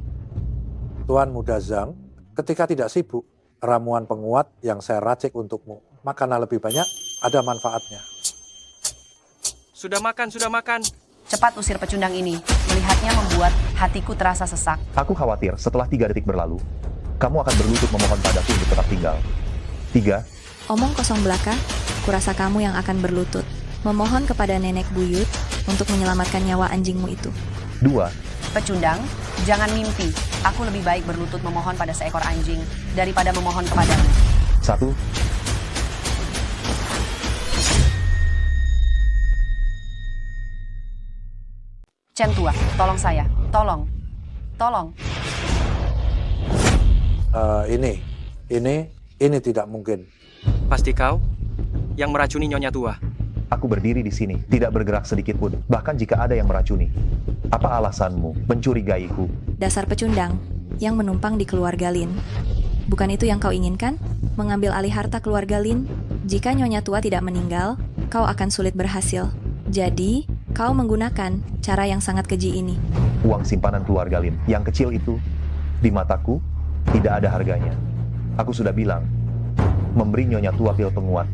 Speaker 9: Tuan Muda Zhang, ketika tidak sibuk, ramuan penguat yang saya racik untukmu. Makanlah lebih banyak, ada manfaatnya.
Speaker 4: Sudah makan, sudah makan.
Speaker 3: Cepat usir pecundang ini. Melihatnya membuat hatiku terasa sesak.
Speaker 1: Aku khawatir setelah 3 detik berlalu, kamu akan berlutut memohon padaku untuk tetap tinggal. 3,
Speaker 2: Omong kosong belaka, kurasa kamu yang akan berlutut, memohon kepada nenek buyut untuk menyelamatkan nyawa anjingmu itu.
Speaker 1: 2,
Speaker 3: Pecundang, jangan mimpi. Aku lebih baik berlutut memohon pada seekor anjing daripada memohon kepadamu.
Speaker 1: 1.
Speaker 3: Chen Tua, tolong saya. Tolong. Tolong.
Speaker 9: Ini tidak mungkin.
Speaker 4: Pasti kau yang meracuni Nyonya Tua.
Speaker 1: Aku berdiri di sini, tidak bergerak sedikit pun, bahkan jika ada yang meracuni. Apa alasanmu mencurigaiku?
Speaker 2: Dasar pecundang yang menumpang di keluarga Lin. Bukan itu yang kau inginkan? Mengambil alih harta keluarga Lin? Jika Nyonya Tua tidak meninggal, kau akan sulit berhasil. Jadi, kau menggunakan cara yang sangat keji ini.
Speaker 1: Uang simpanan keluarga Lin yang kecil itu, di mataku, tidak ada harganya. Aku sudah bilang, memberi Nyonya Tua pil penguat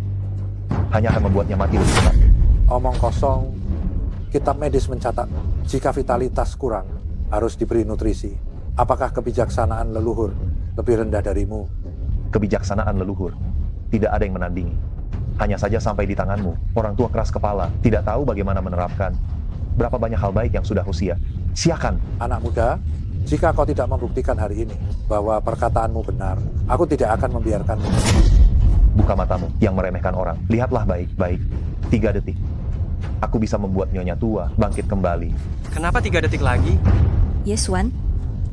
Speaker 1: hanya akan membuatnya mati lebih cepat.
Speaker 9: Omong kosong, kitab medis mencatat, jika vitalitas kurang, harus diberi nutrisi. Apakah kebijaksanaan leluhur lebih rendah darimu?
Speaker 1: Kebijaksanaan leluhur, tidak ada yang menandingi. Hanya saja sampai di tanganmu, orang tua keras kepala, tidak tahu bagaimana menerapkan. Berapa banyak hal baik yang sudah usia. Siakan.
Speaker 9: Anak muda, jika kau tidak membuktikan hari ini bahwa perkataanmu benar, aku tidak akan membiarkanmu mati.
Speaker 1: Buka matamu yang meremehkan orang. Lihatlah baik-baik. 3 detik. Aku bisa membuat Nyonya Tua bangkit kembali.
Speaker 4: Kenapa 3 detik lagi?
Speaker 2: Yesuan,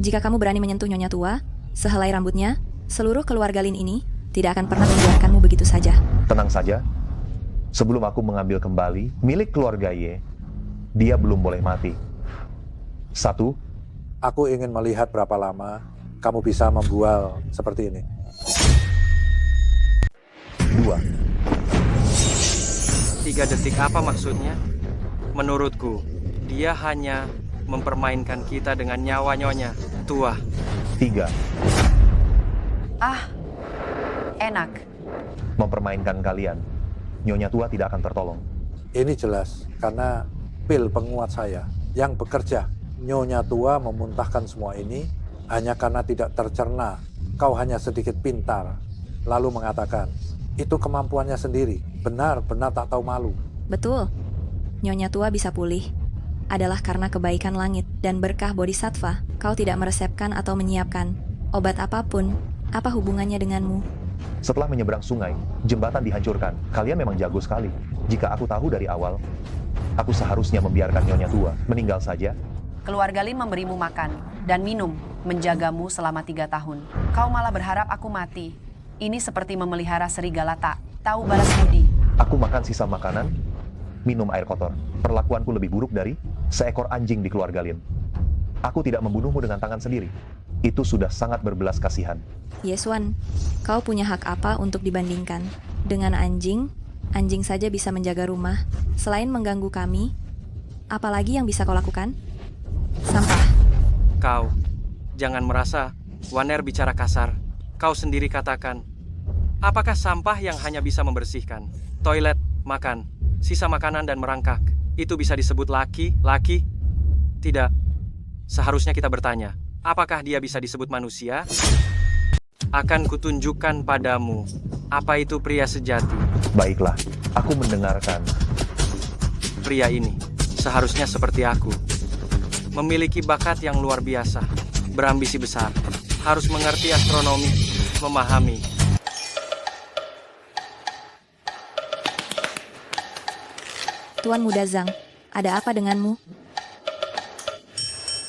Speaker 2: jika kamu berani menyentuh Nyonya Tua, sehelai rambutnya, seluruh keluarga Lin ini tidak akan pernah membiarkanmu begitu saja.
Speaker 1: Tenang saja. Sebelum aku mengambil kembali milik keluarga Ye, dia belum boleh mati. 1,
Speaker 9: Aku ingin melihat berapa lama kamu bisa membual seperti ini.
Speaker 1: 2,
Speaker 4: 3 detik apa maksudnya? Menurutku, dia hanya mempermainkan kita dengan nyawa Nyonya Tua.
Speaker 1: 3,
Speaker 3: Ah, enak.
Speaker 1: mempermainkan kalian. Nyonya Tua tidak akan tertolong.
Speaker 9: Ini jelas karena pil penguat saya yang bekerja. Nyonya Tua memuntahkan semua ini hanya karena tidak tercerna. Kau hanya sedikit pintar. Lalu mengatakan, itu kemampuannya sendiri. Benar-benar tak tahu malu.
Speaker 2: Betul. Nyonya Tua bisa pulih adalah karena kebaikan langit dan berkah bodhisattva. Kau tidak meresepkan atau menyiapkan obat apapun. Apa hubungannya denganmu?
Speaker 1: Setelah menyeberang sungai, jembatan dihancurkan. Kalian memang jago sekali. Jika aku tahu dari awal, aku seharusnya membiarkan Nyonya Tua meninggal saja.
Speaker 3: Keluarga Lin memberimu makan dan minum, menjagamu selama 3 tahun. Kau malah berharap aku mati. Ini seperti memelihara serigala tak tahu balas budi.
Speaker 1: Aku makan sisa makanan, minum air kotor. Perlakuanku lebih buruk dari seekor anjing di keluarga Lin. Aku tidak membunuhmu dengan tangan sendiri. Itu sudah sangat berbelas kasihan.
Speaker 2: Yesuan, kau punya hak apa untuk dibandingkan dengan anjing? Anjing saja bisa menjaga rumah. Selain mengganggu kami, apalagi yang bisa kau lakukan? Sampah.
Speaker 4: Kau, jangan merasa Waner bicara kasar. Kau sendiri katakan, apakah sampah yang hanya bisa membersihkan toilet, makan, sisa makanan dan merangkak, itu bisa disebut laki? Tidak. Seharusnya kita bertanya, apakah dia bisa disebut manusia? Akan kutunjukkan padamu, apa itu pria sejati.
Speaker 1: Baiklah, aku mendengarkan.
Speaker 4: Pria ini seharusnya seperti aku. Memiliki bakat yang luar biasa, berambisi besar, harus mengerti astronomi, memahami.
Speaker 2: Tuan Muda Zhang, ada apa denganmu?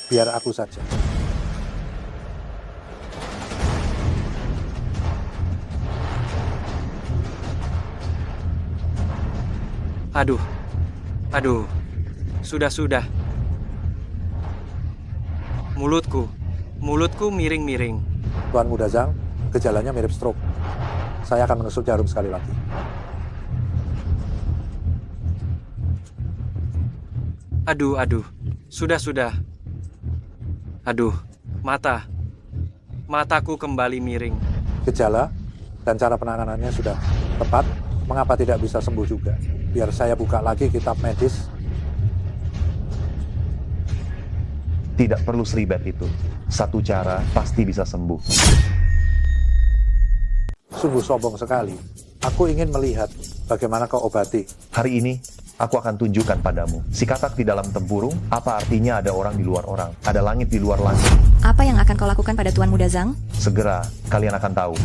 Speaker 9: Biar aku saja.
Speaker 4: Aduh, sudah. Mulutku miring-miring.
Speaker 9: Tuan Muda Zhang, gejalanya mirip stroke. Saya akan menusuk jarum sekali lagi.
Speaker 4: Aduh, sudah. Aduh, mata. Mataku kembali miring.
Speaker 9: Gejala dan cara penanganannya sudah tepat. Mengapa tidak bisa sembuh juga? Biar saya buka lagi kitab medis.
Speaker 1: Tidak perlu seribet itu. Satu cara pasti bisa sembuh.
Speaker 9: Sungguh sombong sekali. Aku ingin melihat bagaimana kau obati.
Speaker 1: Hari ini, aku akan tunjukkan padamu. Si katak di dalam tempurung, apa artinya ada orang di luar orang. Ada langit di luar langit.
Speaker 2: Apa yang akan kau lakukan pada Tuan Muda Zhang?
Speaker 1: Segera, kalian akan tahu.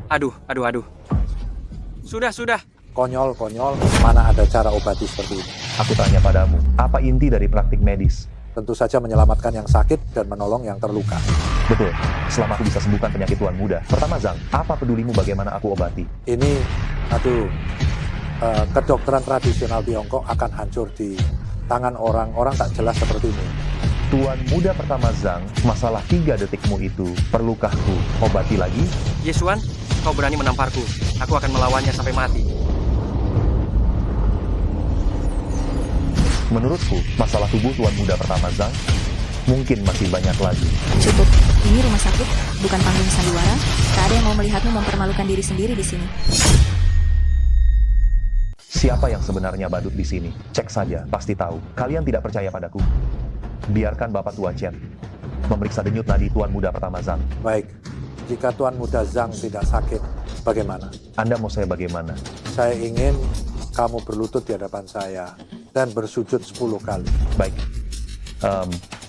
Speaker 4: Aduh. Sudah.
Speaker 9: Konyol, mana ada cara obati seperti ini?
Speaker 1: Aku tanya padamu, apa inti dari praktik medis?
Speaker 9: Tentu saja menyelamatkan yang sakit dan menolong yang terluka.
Speaker 1: Betul, selama aku bisa sembuhkan penyakit Tuan Muda. Pertama Zhang, apa pedulimu bagaimana aku obati?
Speaker 9: Ini, kedokteran tradisional Tiongkok akan hancur di tangan orang-orang tak jelas seperti ini.
Speaker 1: Tuan Muda pertama Zhang, masalah 3 detikmu itu, perlukah ku obati lagi?
Speaker 4: Yesuan, kau berani menamparku. Aku akan melawannya sampai mati.
Speaker 1: Menurutku, masalah tubuh Tuan Muda pertama Zhang, mungkin masih banyak lagi.
Speaker 2: Cukup. Ini rumah sakit, bukan panggung sandiwara. Tak ada yang mau melihatmu mempermalukan diri sendiri di sini.
Speaker 1: Siapa yang sebenarnya badut di sini? Cek saja, pasti tahu. Kalian tidak percaya padaku? Biarkan Bapak Tua Chen memeriksa denyut nadi Tuan Muda pertama Zhang.
Speaker 9: Baik, jika Tuan Muda Zhang tidak sakit, bagaimana?
Speaker 1: Anda mau saya bagaimana?
Speaker 9: Saya ingin kamu berlutut di hadapan saya dan bersujud 10 kali.
Speaker 1: Baik.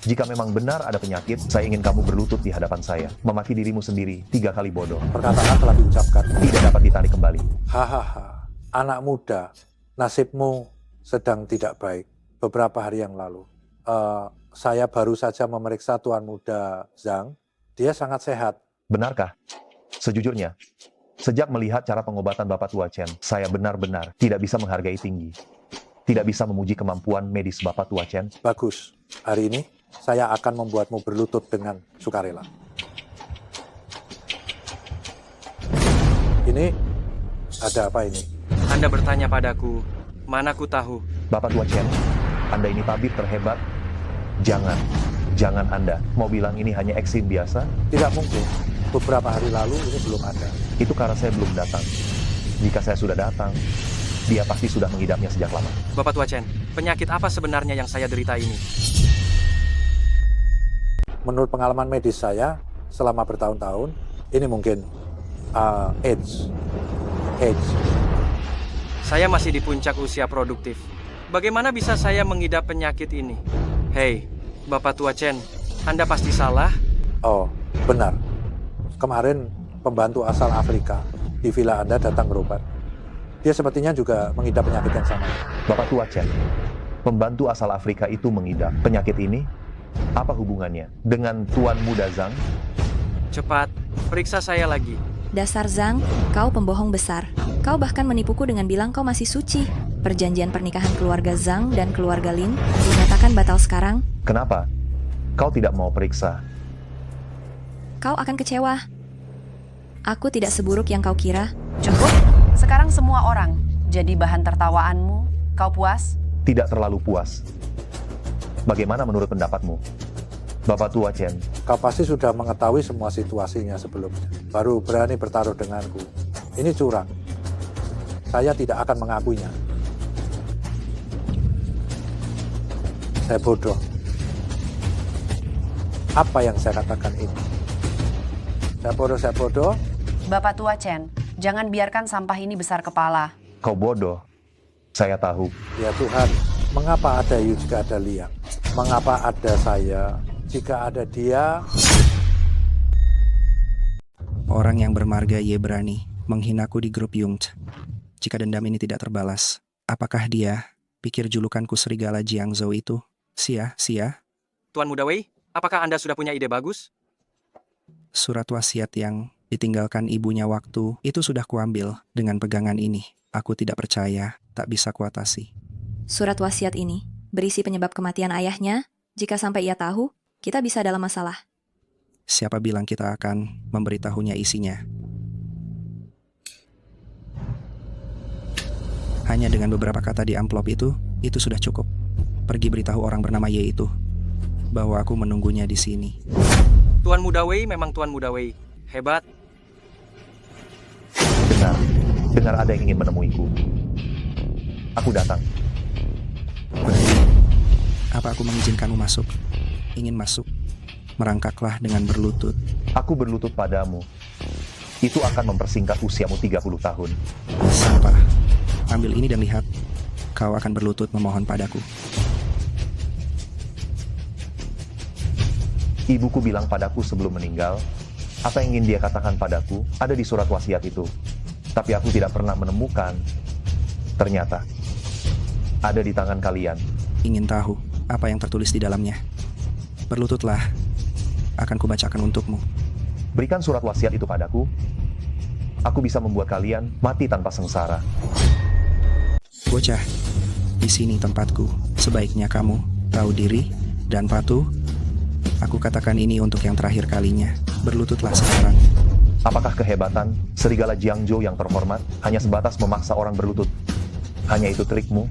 Speaker 1: Jika memang benar ada penyakit, saya ingin kamu berlutut di hadapan saya. Memaki dirimu sendiri 3 kali bodoh.
Speaker 9: Perkataan telah diucapkan.
Speaker 1: Tidak dapat ditarik kembali.
Speaker 9: Hahaha, anak muda, nasibmu sedang tidak baik. Beberapa hari yang lalu, saya baru saja memeriksa Tuan Muda Zhang. Dia sangat sehat.
Speaker 1: Benarkah? Sejujurnya, sejak melihat cara pengobatan Bapak Tua Chen, saya benar-benar tidak bisa menghargai tinggi. Tidak bisa memuji kemampuan medis Bapak Tua Chen.
Speaker 9: Bagus. Hari ini, saya akan membuatmu berlutut dengan sukarela. Ini, ada apa ini?
Speaker 4: Anda bertanya padaku, mana ku tahu.
Speaker 1: Bapak Tua Chen, Anda ini tabib terhebat. Jangan Anda mau bilang ini hanya eksim biasa.
Speaker 9: Tidak mungkin. Beberapa hari lalu ini belum ada.
Speaker 1: Itu karena saya belum datang. Jika saya sudah datang, dia pasti sudah mengidapnya sejak lama.
Speaker 4: Bapak Tua Chen, penyakit apa sebenarnya yang saya derita ini?
Speaker 9: Menurut pengalaman medis saya, selama bertahun-tahun, ini mungkin AIDS.
Speaker 4: Saya masih di puncak usia produktif. Bagaimana bisa saya mengidap penyakit ini? Hei, Bapak Tua Chen, Anda pasti salah.
Speaker 9: Oh, benar. Kemarin pembantu asal Afrika di villa Anda datang berobat. Dia sepertinya juga mengidap penyakit yang sama.
Speaker 1: Bapak Tua Chen, pembantu asal Afrika itu mengidap penyakit ini? Apa hubungannya dengan Tuan Muda Zhang?
Speaker 4: Cepat, periksa saya lagi.
Speaker 2: Dasar Zhang, kau pembohong besar. Kau bahkan menipuku dengan bilang kau masih suci. Perjanjian pernikahan keluarga Zhang dan keluarga Lin dinyatakan batal sekarang.
Speaker 1: Kenapa? Kau tidak mau periksa?
Speaker 2: Kau akan kecewa. Aku tidak seburuk yang kau kira.
Speaker 3: Cukup. Sekarang semua orang jadi bahan tertawaanmu. Kau puas?
Speaker 1: Tidak terlalu puas. Bagaimana menurut pendapatmu? Bapak Tua Chen,
Speaker 9: Kau pasti sudah mengetahui semua situasinya sebelumnya. Baru berani bertaruh denganku. Ini curang. Saya tidak akan mengakuinya. Saya bodoh. Apa yang saya katakan ini? Saya bodoh.
Speaker 3: Bapak Tua Chen, jangan biarkan sampah ini besar kepala.
Speaker 1: kau bodoh. Saya tahu.
Speaker 9: Ya Tuhan, mengapa ada Yu jika ada Liang? Mengapa ada saya jika ada dia?
Speaker 5: Orang yang bermarga Ye berani menghinaku di grup Yungt. Jika dendam ini tidak terbalas, apakah dia pikir julukanku serigala Jiangzhou itu sia-sia?
Speaker 4: Tuan Muda Wei, apakah Anda sudah punya ide bagus?
Speaker 5: Surat wasiat yang ditinggalkan ibunya waktu itu sudah kuambil dengan pegangan ini. Aku tidak percaya, tak bisa kuatasi.
Speaker 2: Surat wasiat ini berisi penyebab kematian ayahnya. Jika sampai ia tahu, kita bisa dalam masalah.
Speaker 5: Siapa bilang kita akan memberitahunya isinya? Hanya dengan beberapa kata di amplop itu Itu sudah cukup. Pergi beritahu orang bernama Ye itu bahwa aku menunggunya di sini.
Speaker 4: Tuan Muda Wei memang Tuan Muda Wei. Hebat.
Speaker 1: Dengar ada yang ingin menemuiku. Aku datang.
Speaker 5: Apa aku mengizinkanmu masuk? Ingin masuk? Merangkaklah dengan berlutut.
Speaker 1: Aku berlutut padamu. Itu akan mempersingkat usiamu 30 tahun.
Speaker 5: Sampah. Ambil ini dan lihat. Kau akan berlutut memohon padaku.
Speaker 1: Ibuku bilang padaku sebelum meninggal, apa yang ingin dia katakan padaku ada di surat wasiat itu. Tapi aku tidak pernah menemukan. Ternyata, ada di tangan kalian.
Speaker 5: Ingin tahu apa yang tertulis di dalamnya? Berlututlah. Akan kubacakan untukmu.
Speaker 1: Berikan surat wasiat itu padaku. Aku bisa membuat kalian mati tanpa sengsara.
Speaker 5: Bocah, di sini tempatku. Sebaiknya kamu tahu diri dan patuh. Aku katakan ini untuk yang terakhir kalinya. Berlututlah sekarang.
Speaker 1: Apakah kehebatan serigala Jiangzhou yang terhormat hanya sebatas memaksa orang berlutut? Hanya itu trikmu?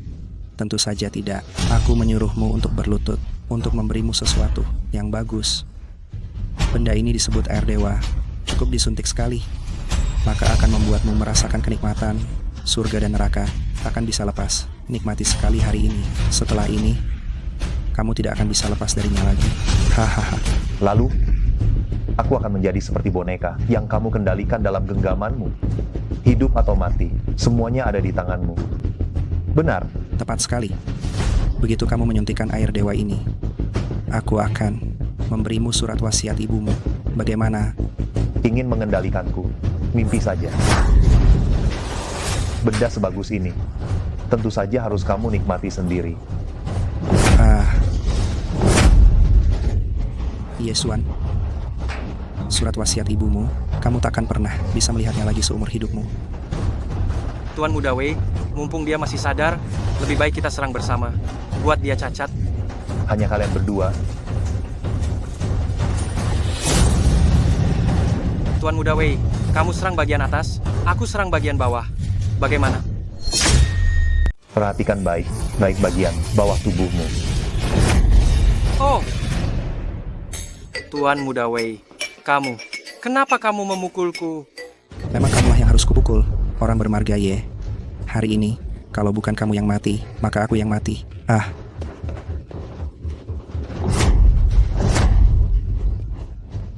Speaker 5: Tentu saja tidak. Aku menyuruhmu untuk berlutut, untuk memberimu sesuatu yang bagus. Benda ini disebut air dewa. Cukup disuntik sekali, maka akan membuatmu merasakan kenikmatan. Surga dan neraka akan bisa lepas. Nikmati sekali hari ini. Setelah ini, kamu tidak akan bisa lepas darinya lagi. Hahaha.
Speaker 1: Lalu, aku akan menjadi seperti boneka yang kamu kendalikan dalam genggamanmu. Hidup atau mati, semuanya ada di tanganmu. Benar.
Speaker 5: Tepat sekali. Begitu kamu menyuntikkan air dewa ini, aku akan memberimu surat wasiat ibumu. Bagaimana?
Speaker 1: Ingin mengendalikanku, mimpi saja. Benda sebagus ini, tentu saja harus kamu nikmati sendiri.
Speaker 5: Yesuan, surat wasiat ibumu, kamu takkan pernah bisa melihatnya lagi seumur hidupmu.
Speaker 4: Tuan Muda Wei, mumpung dia masih sadar, lebih baik kita serang bersama. Buat dia cacat.
Speaker 1: Hanya kalian berdua.
Speaker 4: Tuan Muda Wei, kamu serang bagian atas, aku serang bagian bawah. Bagaimana?
Speaker 1: Perhatikan baik bagian bawah tubuhmu.
Speaker 4: Oh! Tuan Muda Wei, kenapa kamu memukulku?
Speaker 5: Memang kamulah yang harus kupukul, orang bermarga Ye. Hari ini, kalau bukan kamu yang mati, maka aku yang mati.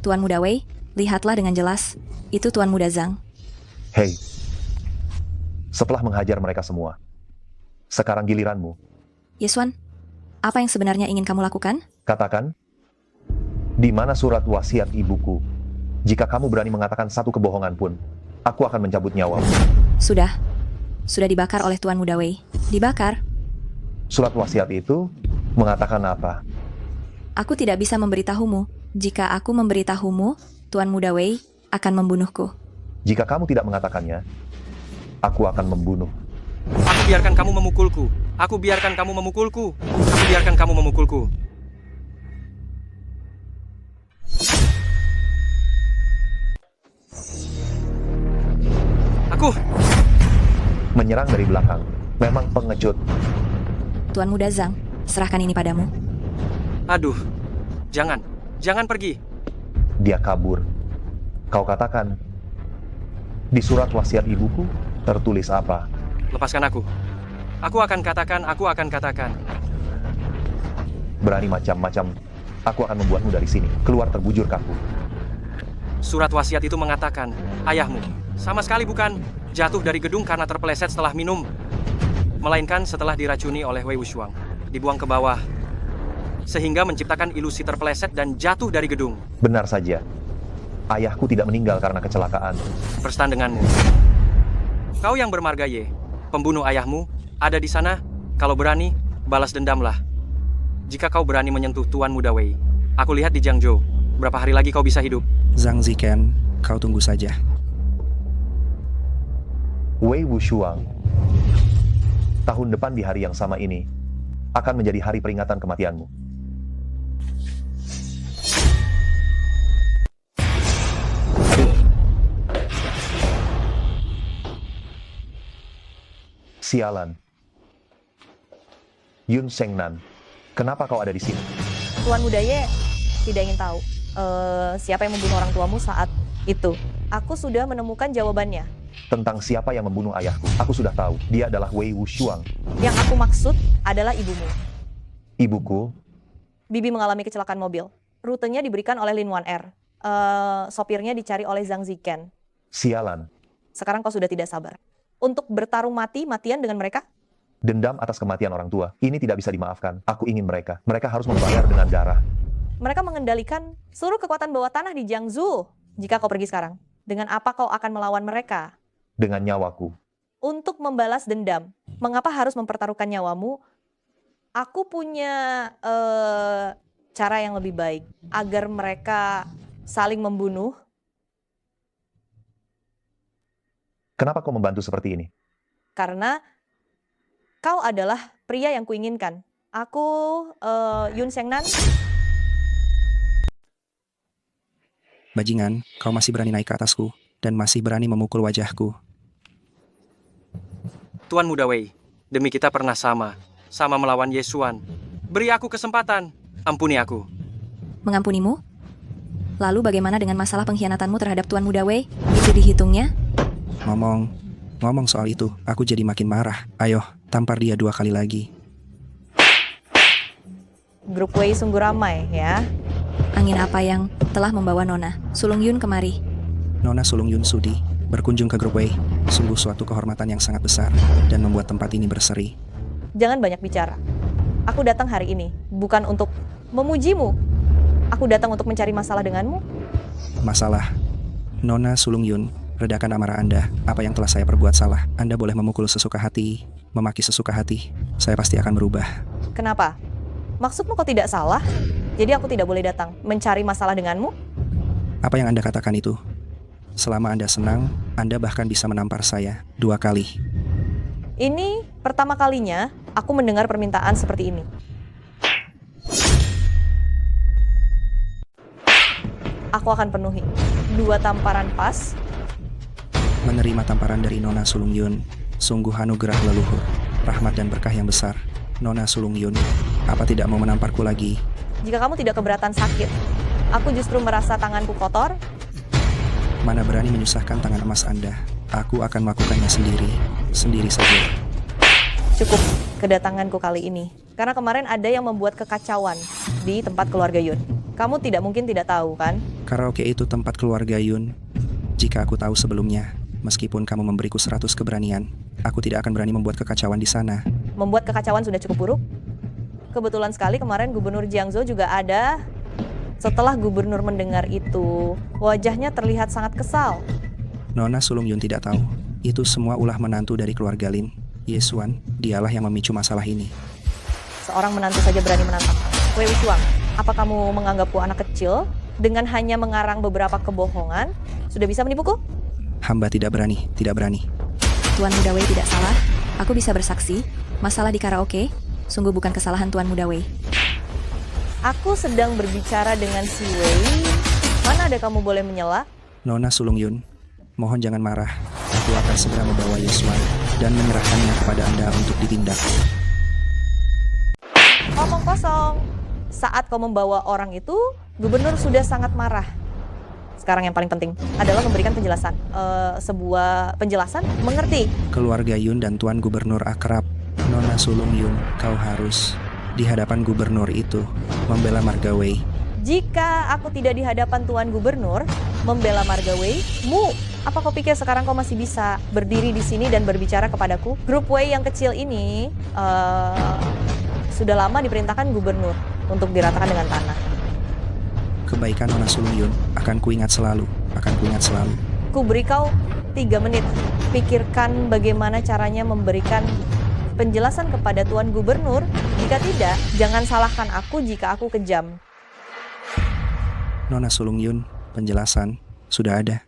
Speaker 2: Tuan Muda Wei, lihatlah dengan jelas. Itu Tuan Muda Zhang.
Speaker 1: Hei, setelah menghajar mereka semua, sekarang giliranmu.
Speaker 2: Yesuan, apa yang sebenarnya ingin kamu lakukan?
Speaker 1: Katakan, di mana surat wasiat ibuku? Jika kamu berani mengatakan satu kebohongan pun, aku akan mencabut nyawamu.
Speaker 2: Sudah dibakar oleh Tuan Muda Wei. Dibakar?
Speaker 1: Surat wasiat itu mengatakan apa?
Speaker 2: Aku tidak bisa memberitahumu. Jika aku memberitahumu, Tuan Muda Wei akan membunuhku.
Speaker 1: Jika kamu tidak mengatakannya, aku akan membunuh.
Speaker 4: Aku biarkan kamu memukulku. Aku biarkan kamu memukulku. Aku biarkan kamu memukulku. Aku
Speaker 1: Menyerang dari belakang, memang pengecut.
Speaker 2: Tuan Muda Zhang, serahkan ini padamu.
Speaker 4: Aduh, jangan pergi.
Speaker 1: Dia kabur. Kau katakan, di surat wasiat ibuku tertulis apa?
Speaker 4: Lepaskan aku. Aku akan katakan.
Speaker 1: Berani macam-macam, aku akan membuatmu dari sini, keluar terbujur kaku.
Speaker 4: Surat wasiat itu mengatakan, ayahmu, sama sekali bukan, jatuh dari gedung karena terpeleset setelah minum. Melainkan setelah diracuni oleh Wei Wuxiang, dibuang ke bawah. Sehingga menciptakan ilusi terpeleset dan jatuh dari gedung.
Speaker 1: Benar saja. Ayahku tidak meninggal karena kecelakaan.
Speaker 4: Berstan denganmu. Kau yang bermarga Ye, pembunuh ayahmu, ada di sana. Kalau berani, balas dendamlah. Jika kau berani menyentuh Tuan Muda Wei, aku lihat di Jiangzhou, berapa hari lagi kau bisa hidup?
Speaker 5: Zhang Ziken, kau tunggu saja.
Speaker 1: Wei Wuxiang, tahun depan di hari yang sama ini, akan menjadi hari peringatan kematianmu. Sialan. Yun Sengnan, kenapa kau ada di sini?
Speaker 7: Tuan Muda Ye tidak ingin tahu siapa yang membunuh orang tuamu saat itu. Aku sudah menemukan jawabannya.
Speaker 1: Tentang siapa yang membunuh ayahku, aku sudah tahu. Dia adalah Wei Wushuang.
Speaker 7: Yang aku maksud adalah ibumu.
Speaker 1: Ibuku,
Speaker 7: Bibi mengalami kecelakaan mobil. Rutenya diberikan oleh Lin Wan Er. Sopirnya dicari oleh Zhang Ziken.
Speaker 1: sialan.
Speaker 7: Sekarang kau sudah tidak sabar. Untuk bertarung mati-matian dengan mereka?
Speaker 1: Dendam atas kematian orang tua, ini tidak bisa dimaafkan. Aku ingin mereka. Mereka harus membayar dengan darah.
Speaker 7: Mereka mengendalikan seluruh kekuatan bawah tanah di Jiangsu. Jika kau pergi sekarang, dengan apa kau akan melawan mereka?
Speaker 1: Dengan nyawaku.
Speaker 7: Untuk membalas dendam. Mengapa harus mempertaruhkan nyawamu? Aku punya cara yang lebih baik agar mereka saling membunuh.
Speaker 1: Kenapa kau membantu seperti ini?
Speaker 7: Karena kau adalah pria yang kuinginkan. Aku Yun Sengnan.
Speaker 5: Bajingan, kau masih berani naik ke atasku, dan masih berani memukul wajahku.
Speaker 4: Tuan Muda Wei, demi kita pernah sama melawan Yesuan. Beri aku kesempatan, ampuni aku.
Speaker 2: Mengampunimu? Lalu bagaimana dengan masalah pengkhianatanmu terhadap Tuan Muda Wei? Itu dihitungnya?
Speaker 5: Ngomong soal itu, aku jadi makin marah. Ayo, tampar dia 2 kali lagi.
Speaker 7: Grup Wei sungguh ramai ya.
Speaker 2: Angin apa yang telah membawa Nona Sulung Yun kemari?
Speaker 5: Nona Sulung Yun sudi berkunjung ke grup Wei. Sungguh suatu kehormatan yang sangat besar dan membuat tempat ini berseri.
Speaker 7: Jangan banyak bicara. Aku datang hari ini bukan untuk memujimu. Aku datang untuk mencari masalah denganmu.
Speaker 5: Masalah. Nona Sulung Yun, redakan amarah Anda. Apa yang telah saya perbuat salah. Anda boleh memukul sesuka hati, memaki sesuka hati. Saya pasti akan berubah.
Speaker 7: Kenapa? Maksudmu kau tidak salah? Jadi aku tidak boleh datang mencari masalah denganmu?
Speaker 5: Apa yang Anda katakan itu? Selama Anda senang, Anda bahkan bisa menampar saya 2 kali.
Speaker 7: Ini pertama kalinya aku mendengar permintaan seperti ini. Aku akan penuhi 2 tamparan pas.
Speaker 5: Menerima tamparan dari Nona Sulung Yun, sungguh anugerah leluhur, rahmat dan berkah yang besar. Nona Sulung Yun, apa tidak mau menamparku lagi?
Speaker 7: Jika kamu tidak keberatan sakit, aku justru merasa tanganku kotor.
Speaker 5: Mana berani menyusahkan tangan emas Anda. Aku akan melakukannya sendiri saja.
Speaker 7: Cukup kedatanganku kali ini. Karena kemarin ada yang membuat kekacauan di tempat keluarga Yun. Kamu tidak mungkin tidak tahu kan?
Speaker 5: Karaoke itu tempat keluarga Yun. Jika aku tahu sebelumnya, meskipun kamu memberiku 100 keberanian, aku tidak akan berani membuat kekacauan di sana.
Speaker 7: Membuat kekacauan sudah cukup buruk. Kebetulan sekali kemarin Gubernur Jiangsu juga ada. Setelah gubernur mendengar itu, wajahnya terlihat sangat kesal.
Speaker 5: Nona Sulung Yun tidak tahu. Itu semua ulah menantu dari keluarga Lin. Yesuan, dialah yang memicu masalah ini.
Speaker 7: Seorang menantu saja berani menantang. Wei Wushuang, apa kamu menganggapku anak kecil? Dengan hanya mengarang beberapa kebohongan, sudah bisa menipuku?
Speaker 5: Hamba tidak berani.
Speaker 2: Tuan Muda Wei tidak salah. Aku bisa bersaksi, masalah di karaoke sungguh bukan kesalahan Tuan Muda Wei.
Speaker 7: Aku sedang berbicara dengan si Wei. Mana ada kamu boleh menyela?
Speaker 5: Nona Sulung Yun, mohon jangan marah. Aku akan segera membawa Yesuan dan menyerahkannya kepada Anda untuk ditindak.
Speaker 7: Omong kosong. Saat kau membawa orang itu, gubernur sudah sangat marah. Sekarang yang paling penting adalah memberikan penjelasan. Sebuah penjelasan, mengerti?
Speaker 5: Keluarga Yun dan Tuan Gubernur akrab. Nona Sulung Yun, kau harus di hadapan gubernur itu membela marga Wei.
Speaker 7: Jika aku tidak di hadapan Tuan Gubernur membela marga Wei, apa kau pikir sekarang kau masih bisa berdiri di sini dan berbicara kepadaku? Grup Wei yang kecil ini sudah lama diperintahkan gubernur untuk diratakan dengan tanah.
Speaker 5: Kebaikan Nona Sulung Yun akan kuingat selalu.
Speaker 7: Ku beri kau 3 menit. Pikirkan bagaimana caranya memberikan penjelasan kepada Tuan Gubernur. Jika tidak, jangan salahkan aku jika aku kejam.
Speaker 5: Nona Sulung Yun, penjelasan sudah ada.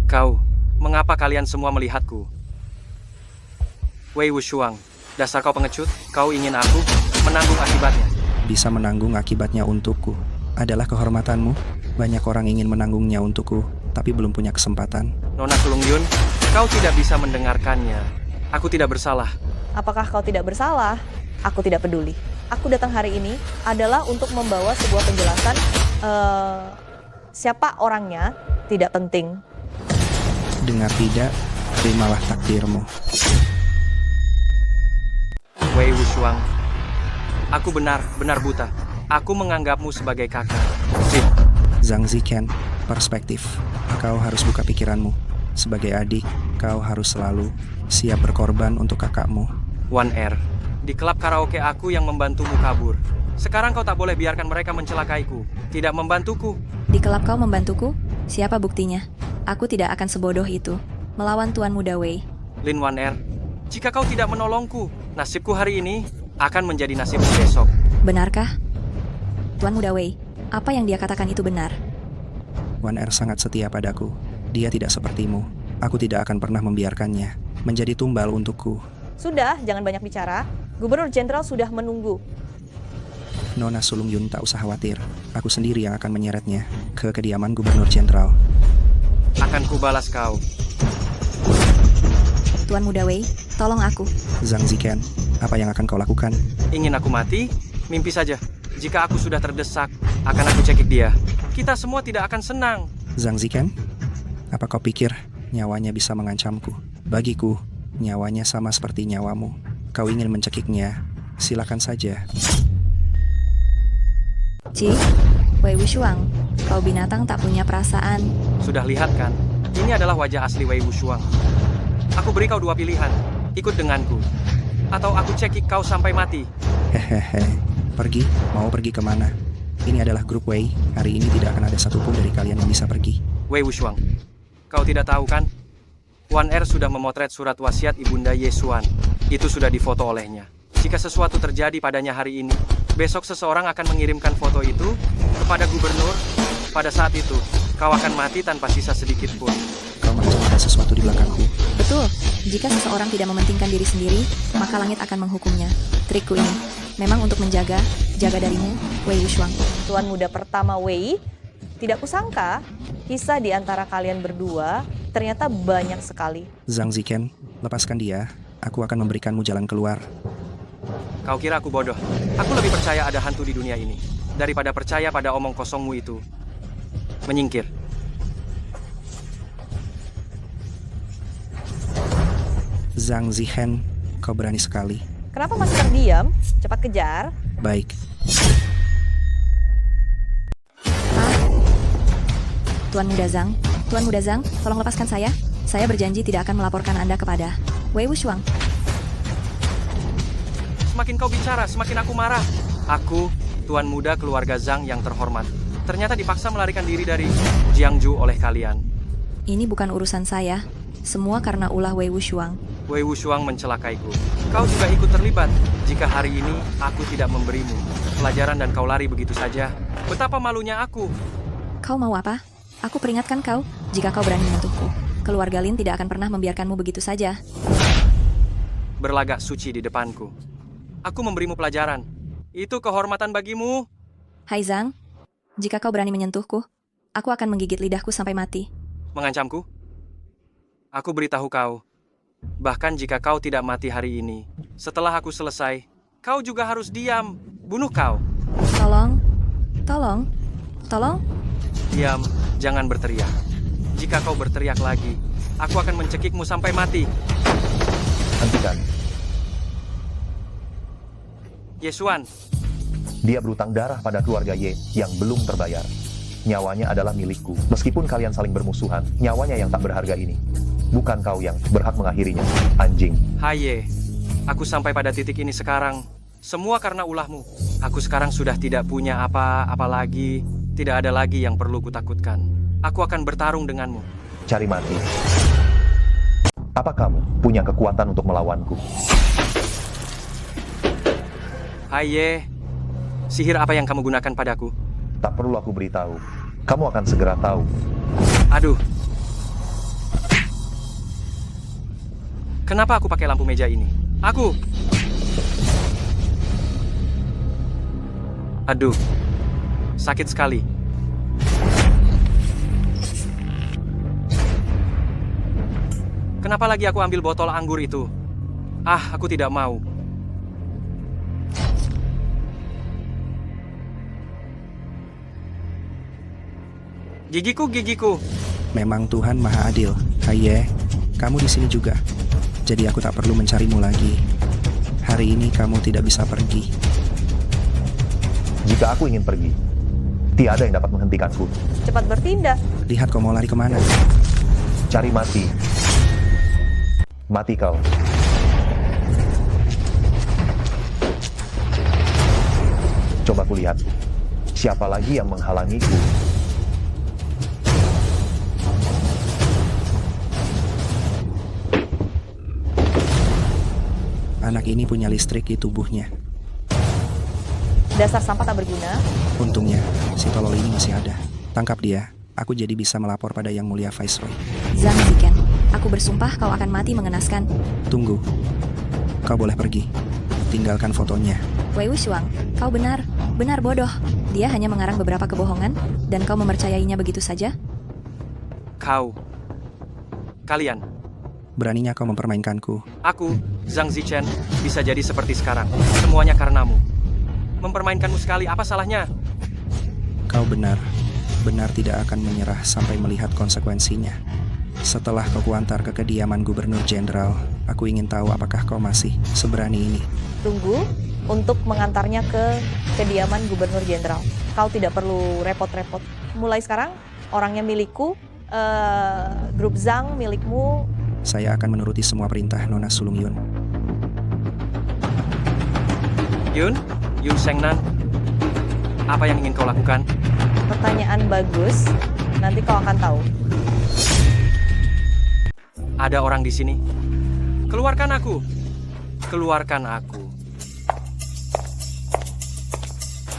Speaker 4: Kau, mengapa kalian semua melihatku? Wei Wushuang, dasar kau pengecut, kau ingin aku menanggung akibatnya.
Speaker 5: Bisa menanggung akibatnya untukku adalah kehormatanmu. Banyak orang ingin menanggungnya untukku, tapi belum punya kesempatan.
Speaker 4: Nona Sulung Yun, kau tidak bisa mendengarkannya. Aku tidak bersalah.
Speaker 7: Apakah kau tidak bersalah? Aku tidak peduli. Aku datang hari ini adalah untuk membawa sebuah penjelasan. Siapa orangnya tidak penting.
Speaker 5: Dengar tidak, terimalah takdirmu.
Speaker 4: Wei Wushuang, aku benar-benar buta. Aku menganggapmu sebagai kakak. Sip,
Speaker 5: Zhang Ziken, perspektif. Kau harus buka pikiranmu. Sebagai adik, kau harus selalu siap berkorban untuk kakakmu.
Speaker 4: One R. Di klub karaoke aku yang membantumu kabur. Sekarang kau tak boleh biarkan mereka mencelakaiku. Tidak membantuku.
Speaker 2: Di kelab kau membantuku? Siapa buktinya? Aku tidak akan sebodoh itu. Melawan Tuan Muda Wei.
Speaker 4: Lin One R, jika kau tidak menolongku, nasibku hari ini akan menjadi nasibmu besok.
Speaker 2: Benarkah? Tuan Muda Wei, apa yang dia katakan itu benar?
Speaker 5: Wan Er sangat setia padaku. Dia tidak sepertimu. Aku tidak akan pernah membiarkannya menjadi tumbal untukku.
Speaker 7: Sudah, jangan banyak bicara. Gubernur Jenderal sudah menunggu.
Speaker 5: Nona Sulung Yun tak usah khawatir. Aku sendiri yang akan menyeretnya ke kediaman Gubernur Jenderal.
Speaker 4: Akan kubalas kau.
Speaker 2: Tuan Muda Wei, tolong aku.
Speaker 5: Zhang Ziken, apa yang akan kau lakukan?
Speaker 4: Ingin aku mati? Mimpi saja. Jika aku sudah terdesak, akan aku cekik dia. Kita semua tidak akan senang.
Speaker 5: Zhang Ziken, apa kau pikir nyawanya bisa mengancamku? Bagiku, nyawanya sama seperti nyawamu. Kau ingin mencekiknya, silakan saja.
Speaker 2: Ci, Wei Wushuang, kau binatang tak punya perasaan.
Speaker 4: Sudah lihat kan? Ini adalah wajah asli Wei Wushuang. Aku beri kau dua pilihan. Ikut denganku. Atau aku cekik kau sampai mati.
Speaker 5: Hehehe, pergi? Mau pergi kemana? Ini adalah grup Wei. Hari ini tidak akan ada satupun dari kalian yang bisa pergi.
Speaker 4: Wei Wushuang, kau tidak tahu kan? Wan Er sudah memotret surat wasiat Ibunda Ye Xuan. Itu sudah difoto olehnya. Jika sesuatu terjadi padanya hari ini, besok seseorang akan mengirimkan foto itu kepada gubernur. Pada saat itu, kau akan mati tanpa sisa sedikit pun.
Speaker 5: Kau merencanakan sesuatu di belakangku.
Speaker 2: Betul, jika seseorang tidak mementingkan diri sendiri, maka langit akan menghukumnya. Trikku ini memang untuk jaga darimu, Wei Wushuang.
Speaker 7: Tuan muda pertama Wei, tidak kusangka kisah di antara kalian berdua ternyata banyak sekali.
Speaker 5: Zhang Ziken, lepaskan dia. Aku akan memberikanmu jalan keluar.
Speaker 4: Kau kira aku bodoh? Aku lebih percaya ada hantu di dunia ini daripada percaya pada omong kosongmu itu. Menyingkir.
Speaker 5: Zhang Ziken, kau berani sekali.
Speaker 7: Kenapa masih terdiam? Cepat kejar.
Speaker 5: Baik,
Speaker 2: Tuan Muda Zhang, tolong lepaskan saya. Saya berjanji tidak akan melaporkan Anda kepada Wei Wushuang.
Speaker 4: Semakin kau bicara, semakin aku marah. Aku, Tuan Muda keluarga Zhang yang terhormat, ternyata dipaksa melarikan diri dari Jiangju oleh kalian.
Speaker 2: Ini bukan urusan saya. Semua karena ulah Wei Wushuang.
Speaker 4: Wei Wushuang mencelakaiku. Kau juga ikut terlibat. Jika hari ini aku tidak memberimu pelajaran dan kau lari begitu saja, betapa malunya aku.
Speaker 2: Kau mau apa? Aku peringatkan kau, jika kau berani menyentuhku, keluarga Lin tidak akan pernah membiarkanmu begitu saja.
Speaker 4: Berlagak suci di depanku. Aku memberimu pelajaran. Itu kehormatan bagimu.
Speaker 2: Hai Zhang, jika kau berani menyentuhku, aku akan menggigit lidahku sampai mati.
Speaker 4: Mengancamku? Aku beritahu kau, bahkan jika kau tidak mati hari ini, setelah aku selesai, kau juga harus diam. Bunuh kau.
Speaker 2: Tolong.
Speaker 4: Diam, jangan berteriak. Jika kau berteriak lagi, aku akan mencekikmu sampai mati.
Speaker 1: Hentikan.
Speaker 4: Ye Xuan,
Speaker 1: Dia berutang darah pada keluarga Ye yang belum terbayar. Nyawanya adalah milikku. Meskipun kalian saling bermusuhan, nyawanya yang tak berharga ini. Bukan kau yang berhak mengakhirinya, anjing.
Speaker 4: hai Ye. Aku sampai pada titik ini sekarang. Semua karena ulahmu. Aku sekarang sudah tidak punya apa-apa lagi. Tidak ada lagi yang perlu kutakutkan. Aku akan bertarung denganmu.
Speaker 1: Cari mati. Apa kamu punya kekuatan untuk melawanku?
Speaker 4: Hai Ye. Sihir apa yang kamu gunakan padaku?
Speaker 1: Tak perlu aku beritahu. Kamu akan segera tahu.
Speaker 4: Aduh. Kenapa aku pakai lampu meja ini? Aku. Aduh. Sakit sekali. Kenapa lagi aku ambil botol anggur itu? Ah, aku tidak mau. Gigiku.
Speaker 5: Memang Tuhan Maha Adil. Haye, kamu di sini juga. Jadi aku tak perlu mencarimu lagi. Hari ini kamu tidak bisa pergi.
Speaker 1: Jika aku ingin pergi, tiada yang dapat menghentikanku.
Speaker 7: Cepat bertindak.
Speaker 5: Lihat kau mau lari kemana.
Speaker 1: Cari mati. Mati kau. Coba kulihat, siapa lagi yang menghalangiku?
Speaker 5: Anak ini punya listrik di tubuhnya.
Speaker 7: Dasar sampah tak berguna.
Speaker 5: Untungnya, si tolol ini masih ada. Tangkap dia. Aku jadi bisa melapor pada Yang Mulia Viceroy.
Speaker 2: Zhang Ziken, aku bersumpah kau akan mati mengenaskan.
Speaker 5: Tunggu. Kau boleh pergi. Tinggalkan fotonya.
Speaker 2: Wei Wushuang, kau benar bodoh. Dia hanya mengarang beberapa kebohongan, dan kau mempercayainya begitu saja?
Speaker 4: Kalian,
Speaker 5: Beraninya kau mempermainkanku.
Speaker 4: aku, Zhang Zichen, bisa jadi seperti sekarang. Semuanya karenamu. Mempermainkanmu sekali, apa salahnya?
Speaker 5: Kau benar tidak akan menyerah sampai melihat konsekuensinya. Setelah kau kuantar ke kediaman Gubernur Jenderal, aku ingin tahu apakah kau masih seberani ini.
Speaker 7: Tunggu untuk mengantarnya ke kediaman Gubernur Jenderal. Kau tidak perlu repot-repot. Mulai sekarang, orangnya milikku, grup Zhang milikmu.
Speaker 5: Saya akan menuruti semua perintah Nona Sulung Yun.
Speaker 4: Yun Shengnan, apa yang ingin kau lakukan?
Speaker 7: Pertanyaan bagus, nanti kau akan tahu.
Speaker 4: Ada orang di sini. Keluarkan aku.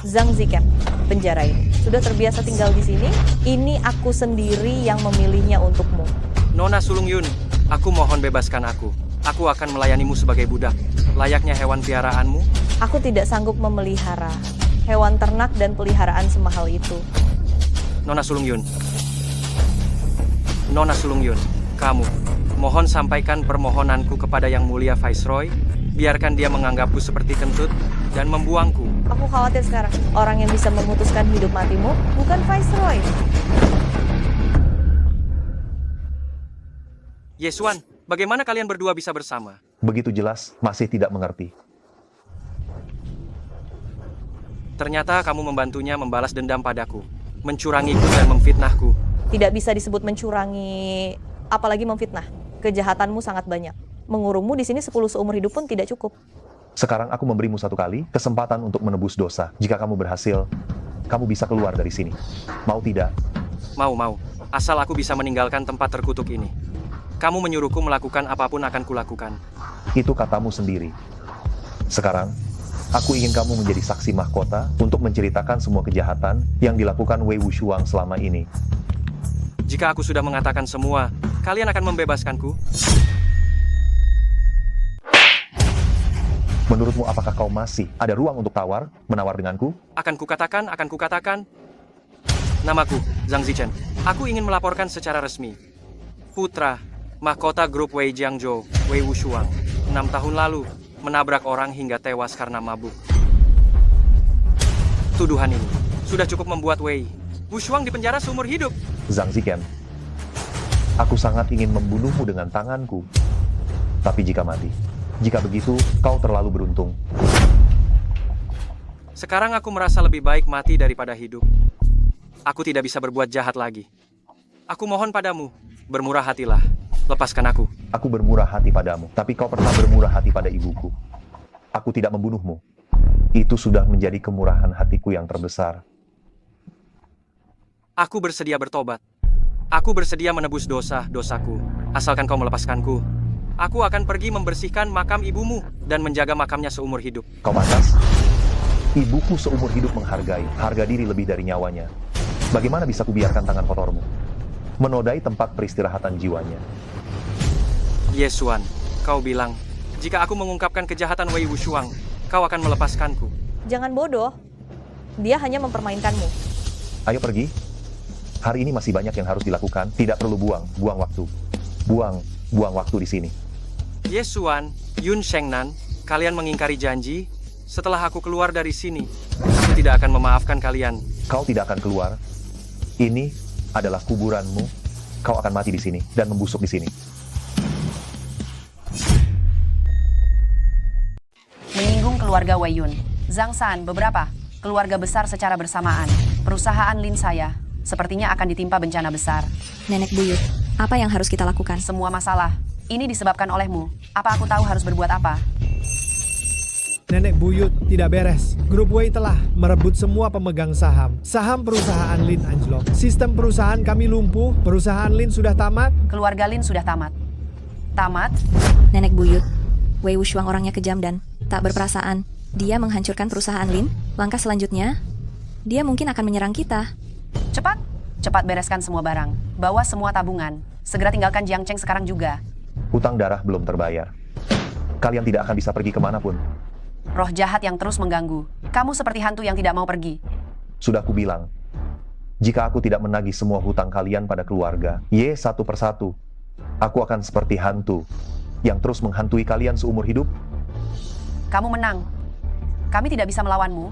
Speaker 7: Zhang Ziken, penjara ini. Sudah terbiasa tinggal di sini, ini aku sendiri yang memilihnya untukmu.
Speaker 4: Nona Sulung Yun, aku mohon bebaskan aku. Aku akan melayanimu sebagai budak, layaknya hewan piaraanmu.
Speaker 7: Aku tidak sanggup memelihara hewan ternak dan peliharaan semahal itu.
Speaker 4: Nona Sulung Yun, kamu, mohon sampaikan permohonanku kepada Yang Mulia Viceroy. Biarkan dia menganggapku seperti kentut dan membuangku.
Speaker 7: Aku khawatir sekarang, orang yang bisa memutuskan hidup matimu bukan Viceroy.
Speaker 4: Yesuan, bagaimana kalian berdua bisa bersama?
Speaker 1: Begitu jelas, masih tidak mengerti.
Speaker 4: Ternyata kamu membantunya membalas dendam padaku, mencurangiku dan memfitnahku.
Speaker 7: Tidak bisa disebut mencurangi, apalagi memfitnah. Kejahatanmu sangat banyak. Mengurungmu di sini 10 seumur hidup pun tidak cukup.
Speaker 1: Sekarang aku memberimu satu kali kesempatan untuk menebus dosa. Jika kamu berhasil, kamu bisa keluar dari sini. Mau tidak?
Speaker 4: Mau. Asal aku bisa meninggalkan tempat terkutuk ini. Kamu menyuruhku melakukan apapun akan kulakukan.
Speaker 1: Itu katamu sendiri. Sekarang, aku ingin kamu menjadi saksi mahkota untuk menceritakan semua kejahatan yang dilakukan Wei Wushuang selama ini.
Speaker 4: Jika aku sudah mengatakan semua, kalian akan membebaskanku?
Speaker 1: Menurutmu apakah kau masih ada ruang untuk menawar denganku?
Speaker 4: Akan kukatakan. Namaku, Zhang Zichen. Aku ingin melaporkan secara resmi. Putra, mahkota grup Wei Jiangzhou, Wei Wushuang, 6 tahun lalu, menabrak orang hingga tewas karena mabuk. Tuduhan ini sudah cukup membuat Wei Wushuang dipenjara seumur hidup.
Speaker 1: Zhang Ziken, aku sangat ingin membunuhmu dengan tanganku. Tapi jika begitu, kau terlalu beruntung.
Speaker 4: Sekarang aku merasa lebih baik mati daripada hidup. Aku tidak bisa berbuat jahat lagi. Aku mohon padamu, bermurah hatilah. Lepaskan aku.
Speaker 1: Aku bermurah hati padamu, tapi kau pernah bermurah hati pada ibuku. Aku tidak membunuhmu. Itu sudah menjadi kemurahan hatiku yang terbesar.
Speaker 4: Aku bersedia bertobat. Aku bersedia menebus dosaku. Asalkan kau melepaskanku. Aku akan pergi membersihkan makam ibumu dan menjaga makamnya seumur hidup.
Speaker 1: Kau pantas? Ibuku seumur hidup menghargai harga diri lebih dari nyawanya. Bagaimana bisa kubiarkan tangan kotormu menodai tempat peristirahatan jiwanya?
Speaker 4: Yesuan, kau bilang, jika aku mengungkapkan kejahatan Wei Wushuang, kau akan melepaskanku.
Speaker 7: Jangan bodoh. Dia hanya mempermainkanmu.
Speaker 1: Ayo pergi. Hari ini masih banyak yang harus dilakukan. Tidak perlu buang waktu. Buang waktu di sini.
Speaker 4: Yesuan, Yun Shengnan, kalian mengingkari janji. Setelah aku keluar dari sini, aku tidak akan memaafkan kalian.
Speaker 1: Kau tidak akan keluar. Ini adalah kuburanmu. Kau akan mati di sini dan membusuk di sini.
Speaker 3: Menyinggung keluarga Wei Yun. Zhang San, beberapa keluarga besar secara bersamaan. Perusahaan Lin saya sepertinya akan ditimpa bencana besar.
Speaker 2: Nenek buyut, apa yang harus kita lakukan?
Speaker 3: Semua masalah ini disebabkan olehmu. Apa aku tahu harus berbuat apa?
Speaker 10: Nenek buyut, tidak beres. Grup Wei telah merebut semua pemegang saham. Saham perusahaan Lin anjlok. Sistem perusahaan kami lumpuh. Perusahaan Lin sudah tamat.
Speaker 3: Keluarga Lin sudah tamat. Tamat?
Speaker 2: Nenek buyut, Wei Wuxiang orangnya kejam dan tak berperasaan. Dia menghancurkan perusahaan Lin. Langkah selanjutnya, dia mungkin akan menyerang kita.
Speaker 3: Cepat, cepat bereskan semua barang. Bawa semua tabungan. Segera tinggalkan Jiangcheng sekarang juga.
Speaker 1: Hutang darah belum terbayar. Kalian tidak akan bisa pergi kemanapun.
Speaker 3: Roh jahat yang terus mengganggu. Kamu seperti hantu yang tidak mau pergi.
Speaker 1: Sudah kubilang, jika aku tidak menagih semua hutang kalian pada keluarga, satu persatu, aku akan seperti hantu yang terus menghantui kalian seumur hidup.
Speaker 3: Kamu menang. Kami tidak bisa melawanmu.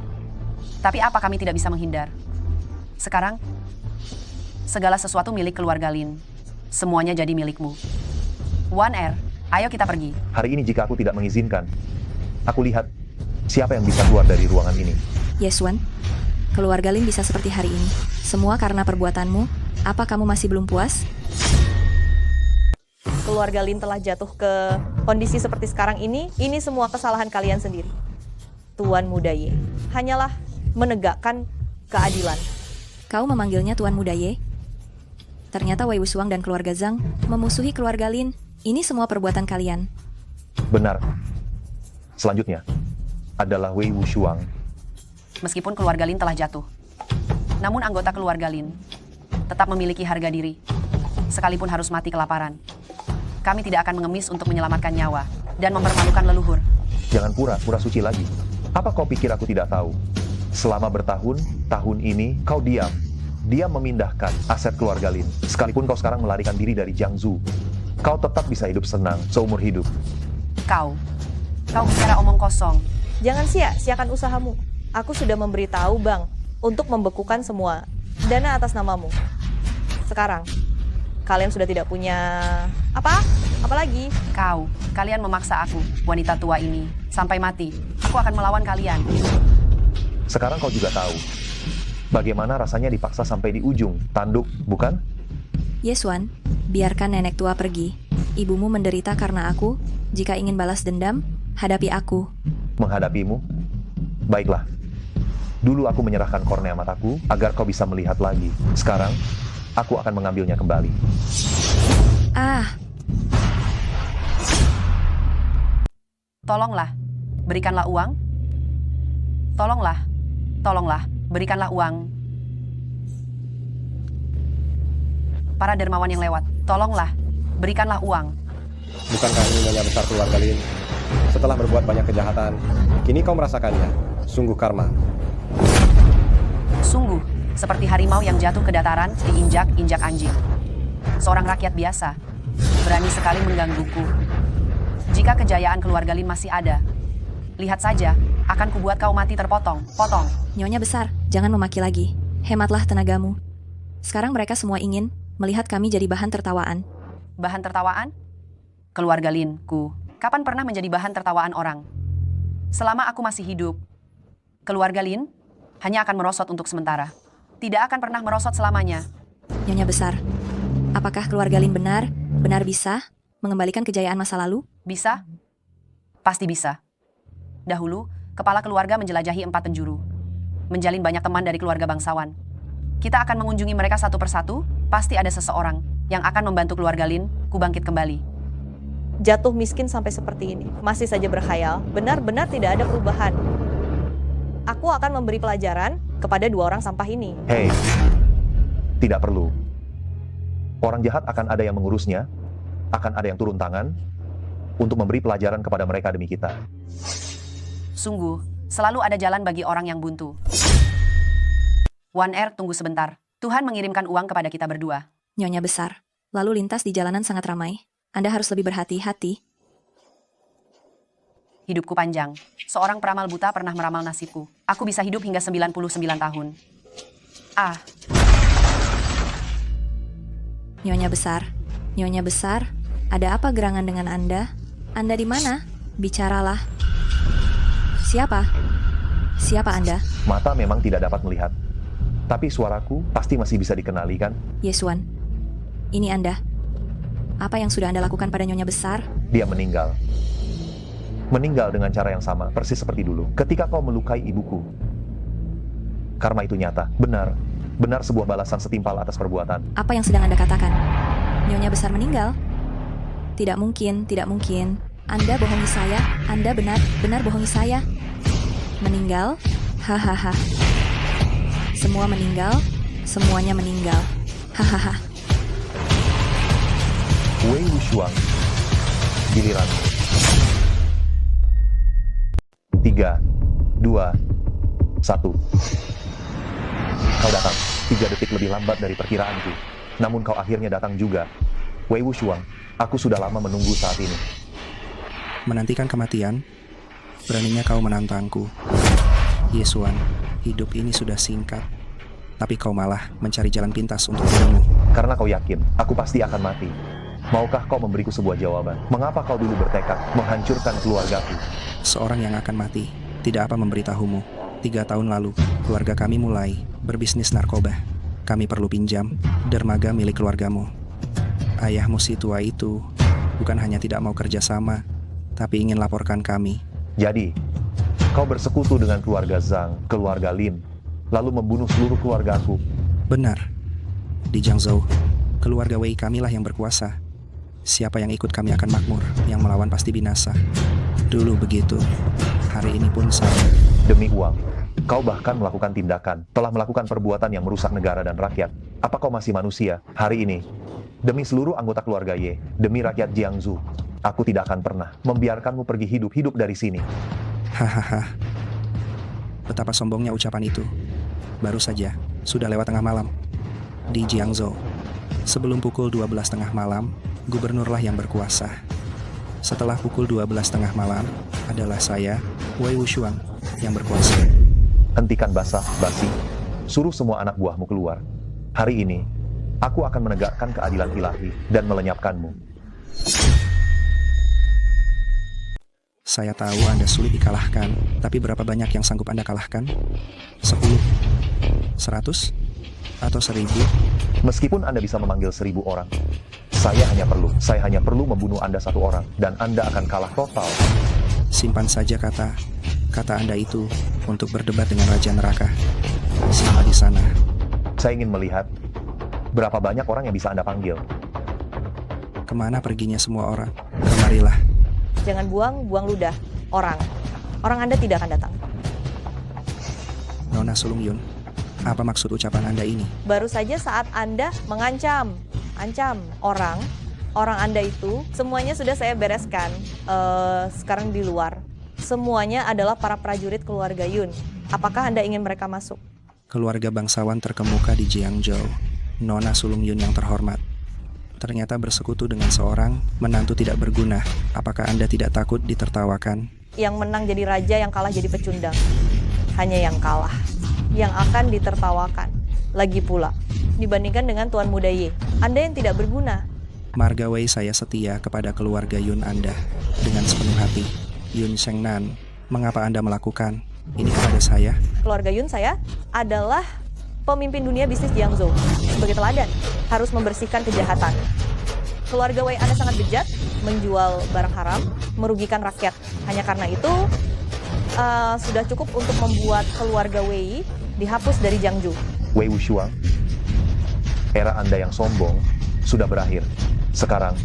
Speaker 3: Tapi apa kami tidak bisa menghindar? Sekarang, segala sesuatu milik keluarga Lin. Semuanya jadi milikmu. One Air, ayo kita pergi.
Speaker 1: Hari ini jika aku tidak mengizinkan, aku lihat siapa yang bisa keluar dari ruangan ini.
Speaker 2: Yesuan, keluarga Lin bisa seperti hari ini. Semua karena perbuatanmu. Apa kamu masih belum puas?
Speaker 7: Keluarga Lin telah jatuh ke kondisi seperti sekarang ini semua kesalahan kalian sendiri. Tuan Muda Ye hanyalah menegakkan keadilan.
Speaker 2: Kau memanggilnya Tuan Muda Ye? Ternyata Wei Wuxiang dan keluarga Zhang memusuhi keluarga Lin. Ini semua perbuatan kalian.
Speaker 1: Benar. Selanjutnya adalah Wei Wuxiang.
Speaker 3: Meskipun keluarga Lin telah jatuh, namun anggota keluarga Lin tetap memiliki harga diri. Sekalipun harus mati kelaparan, kami tidak akan mengemis untuk menyelamatkan nyawa dan mempermalukan leluhur.
Speaker 1: Jangan pura-pura suci lagi. Apa kau pikir aku tidak tahu? Selama bertahun-tahun ini kau diam memindahkan aset keluarga Lin. Sekalipun kau sekarang melarikan diri dari Jiangsu, kau tetap bisa hidup senang seumur hidup.
Speaker 3: Kau bicara omong kosong.
Speaker 7: Jangan sia-siakan usahamu. Aku sudah memberitahu Bang untuk membekukan semua dana atas namamu. Sekarang, kalian sudah tidak punya apa lagi?
Speaker 3: Kalian memaksa aku, wanita tua ini, sampai mati. Aku akan melawan kalian.
Speaker 1: Sekarang kau juga tahu bagaimana rasanya dipaksa sampai di ujung tanduk, bukan?
Speaker 2: Yesuan, biarkan nenek tua pergi. Ibumu menderita karena aku. Jika ingin balas dendam, hadapi aku.
Speaker 1: Menghadapimu? Baiklah. Dulu aku menyerahkan kornea mataku agar kau bisa melihat lagi. Sekarang, aku akan mengambilnya kembali.
Speaker 3: Tolonglah, berikanlah uang. Tolonglah, berikanlah uang. Para dermawan yang lewat, tolonglah, berikanlah uang.
Speaker 11: Bukankah ini nyonya besar keluarga Lin? Setelah berbuat banyak kejahatan, kini kau merasakannya. Sungguh karma.
Speaker 3: Sungguh, seperti harimau yang jatuh ke dataran diinjak-injak anjing. Seorang rakyat biasa, berani sekali menggangguku. Jika kejayaan keluarga Lin masih ada, lihat saja, akan kubuat kau mati terpotong-potong.
Speaker 2: Nyonya besar, jangan memaki lagi. Hematlah tenagamu. Sekarang mereka semua ingin melihat kami jadi bahan tertawaan.
Speaker 3: Bahan tertawaan? Keluarga Lin, kapan pernah menjadi bahan tertawaan orang? Selama aku masih hidup, keluarga Lin hanya akan merosot untuk sementara. Tidak akan pernah merosot selamanya.
Speaker 2: Nyonya besar, apakah keluarga Lin benar bisa mengembalikan kejayaan masa lalu?
Speaker 3: Bisa? Pasti bisa. Dahulu, kepala keluarga menjelajahi 4 penjuru. Menjalin banyak teman dari keluarga bangsawan. Kita akan mengunjungi mereka satu persatu, pasti ada seseorang yang akan membantu keluarga Lin bangkit kembali.
Speaker 7: Jatuh miskin sampai seperti ini, masih saja berkhayal, benar-benar tidak ada perubahan. Aku akan memberi pelajaran kepada 2 orang sampah ini.
Speaker 1: Hei, tidak perlu. Orang jahat akan ada yang mengurusnya, akan ada yang turun tangan untuk memberi pelajaran kepada mereka demi kita.
Speaker 3: Sungguh, selalu ada jalan bagi orang yang buntu. One Air, tunggu sebentar. Tuhan mengirimkan uang kepada kita berdua.
Speaker 2: Nyonya besar, lalu lintas di jalanan sangat ramai. Anda harus lebih berhati-hati.
Speaker 3: Hidupku panjang. Seorang peramal buta pernah meramal nasibku. Aku bisa hidup hingga 99 tahun.
Speaker 2: Nyonya besar, Nyonya besar, ada apa gerangan dengan Anda? Anda di mana? Bicaralah. Siapa? Siapa Anda?
Speaker 1: Mata memang tidak dapat melihat. Tapi suaraku pasti masih bisa dikenali kan?
Speaker 2: Yesuan, ini Anda. Apa yang sudah Anda lakukan pada Nyonya besar?
Speaker 1: Dia meninggal. Meninggal dengan cara yang sama, persis seperti dulu. Ketika kau melukai ibuku. Karma itu nyata. Benar. Benar sebuah balasan setimpal atas perbuatan.
Speaker 2: Apa yang sedang Anda katakan? Nyonya besar meninggal? Tidak mungkin, tidak mungkin. Anda bohongi saya. Anda benar bohongi saya. Meninggal? Hahaha. Semua meninggal? Semuanya meninggal. Hahaha.
Speaker 1: Wei Wuxiang. Giliran. 3, 2, 1. Kau datang 3 detik lebih lambat dari perkiraanku. Namun kau akhirnya datang juga. Wei Wuxiang, aku sudah lama menunggu saat ini.
Speaker 5: Menantikan kematian? Beraninya kau menantangku. Yesuan, hidup ini sudah singkat. Tapi kau malah mencari jalan pintas untuk dirimu.
Speaker 1: Karena kau yakin, aku pasti akan mati. Maukah kau memberiku sebuah jawaban? Mengapa kau dulu bertekad menghancurkan keluargaku?
Speaker 5: Seorang yang akan mati, tidak apa memberitahumu. 3 tahun lalu, keluarga kami mulai berbisnis narkoba. Kami perlu pinjam dermaga milik keluargamu. Ayahmu si tua itu bukan hanya tidak mau kerjasama, tapi ingin laporkan kami.
Speaker 1: Jadi, kau bersekutu dengan keluarga Zhang, keluarga Lin, lalu membunuh seluruh keluargaku.
Speaker 5: Benar. Di Jiangzhou, keluarga Wei kamilah yang berkuasa. Siapa yang ikut kami akan makmur, yang melawan pasti binasa. Dulu begitu, hari ini pun sama.
Speaker 1: Demi uang, kau bahkan melakukan tindakan, telah melakukan perbuatan yang merusak negara dan rakyat. Apa kau masih manusia? Hari ini, demi seluruh anggota keluarga Ye, demi rakyat Jiangzhou, aku tidak akan pernah membiarkanmu pergi hidup-hidup dari sini.
Speaker 5: Hahaha. Betapa sombongnya ucapan itu. Baru saja, sudah lewat tengah malam. Di Jiangzhou, sebelum pukul 12 tengah malam, gubernurlah yang berkuasa. Setelah pukul 12 tengah malam, adalah saya, Wei Wuxiang, yang berkuasa.
Speaker 1: Hentikan basa-basi. Suruh semua anak buahmu keluar. Hari ini, aku akan menegakkan keadilan ilahi dan melenyapkanmu.
Speaker 5: Saya tahu Anda sulit dikalahkan, tapi berapa banyak yang sanggup Anda kalahkan? 10? 100? Atau 1000?
Speaker 1: Meskipun Anda bisa memanggil 1000 orang, saya hanya perlu membunuh Anda 1 orang, dan Anda akan kalah total.
Speaker 5: Simpan saja kata Anda itu untuk berdebat dengan Raja Neraka. Selama di sana.
Speaker 1: Saya ingin melihat berapa banyak orang yang bisa Anda panggil.
Speaker 5: Kemana perginya semua orang? Kemarilah.
Speaker 7: Jangan buang ludah. Orang Anda tidak akan datang.
Speaker 5: Nona Sulung Yun, apa maksud ucapan Anda ini?
Speaker 7: Baru saja saat Anda ancam orang Anda itu, semuanya sudah saya bereskan. Sekarang di luar. Semuanya adalah para prajurit keluarga Yun. Apakah Anda ingin mereka masuk?
Speaker 5: Keluarga bangsawan terkemuka di Jiangzhou, Nona Sulung Yun yang terhormat. Ternyata bersekutu dengan seorang menantu tidak berguna. Apakah Anda tidak takut ditertawakan?
Speaker 7: Yang menang jadi raja, yang kalah jadi pecundang. Hanya yang kalah yang akan ditertawakan. Lagi pula, dibandingkan dengan Tuan Muda Ye, Anda yang tidak berguna.
Speaker 5: Marga Wei, saya setia kepada keluarga Yun Anda dengan sepenuh hati. Yun Shengnan, mengapa Anda melakukan ini kepada saya?
Speaker 7: Keluarga Yun saya adalah pemimpin dunia bisnis Jiangzhou. Sebagai teladan, harus membersihkan kejahatan. Keluarga Wei Anda sangat bejat, menjual barang haram, merugikan rakyat. Hanya karena itu, sudah cukup untuk membuat keluarga Wei dihapus dari Jiangzhou.
Speaker 1: Wei Wuxiang, era Anda yang sombong sudah berakhir. Sekarang,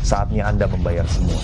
Speaker 1: saatnya Anda membayar semua.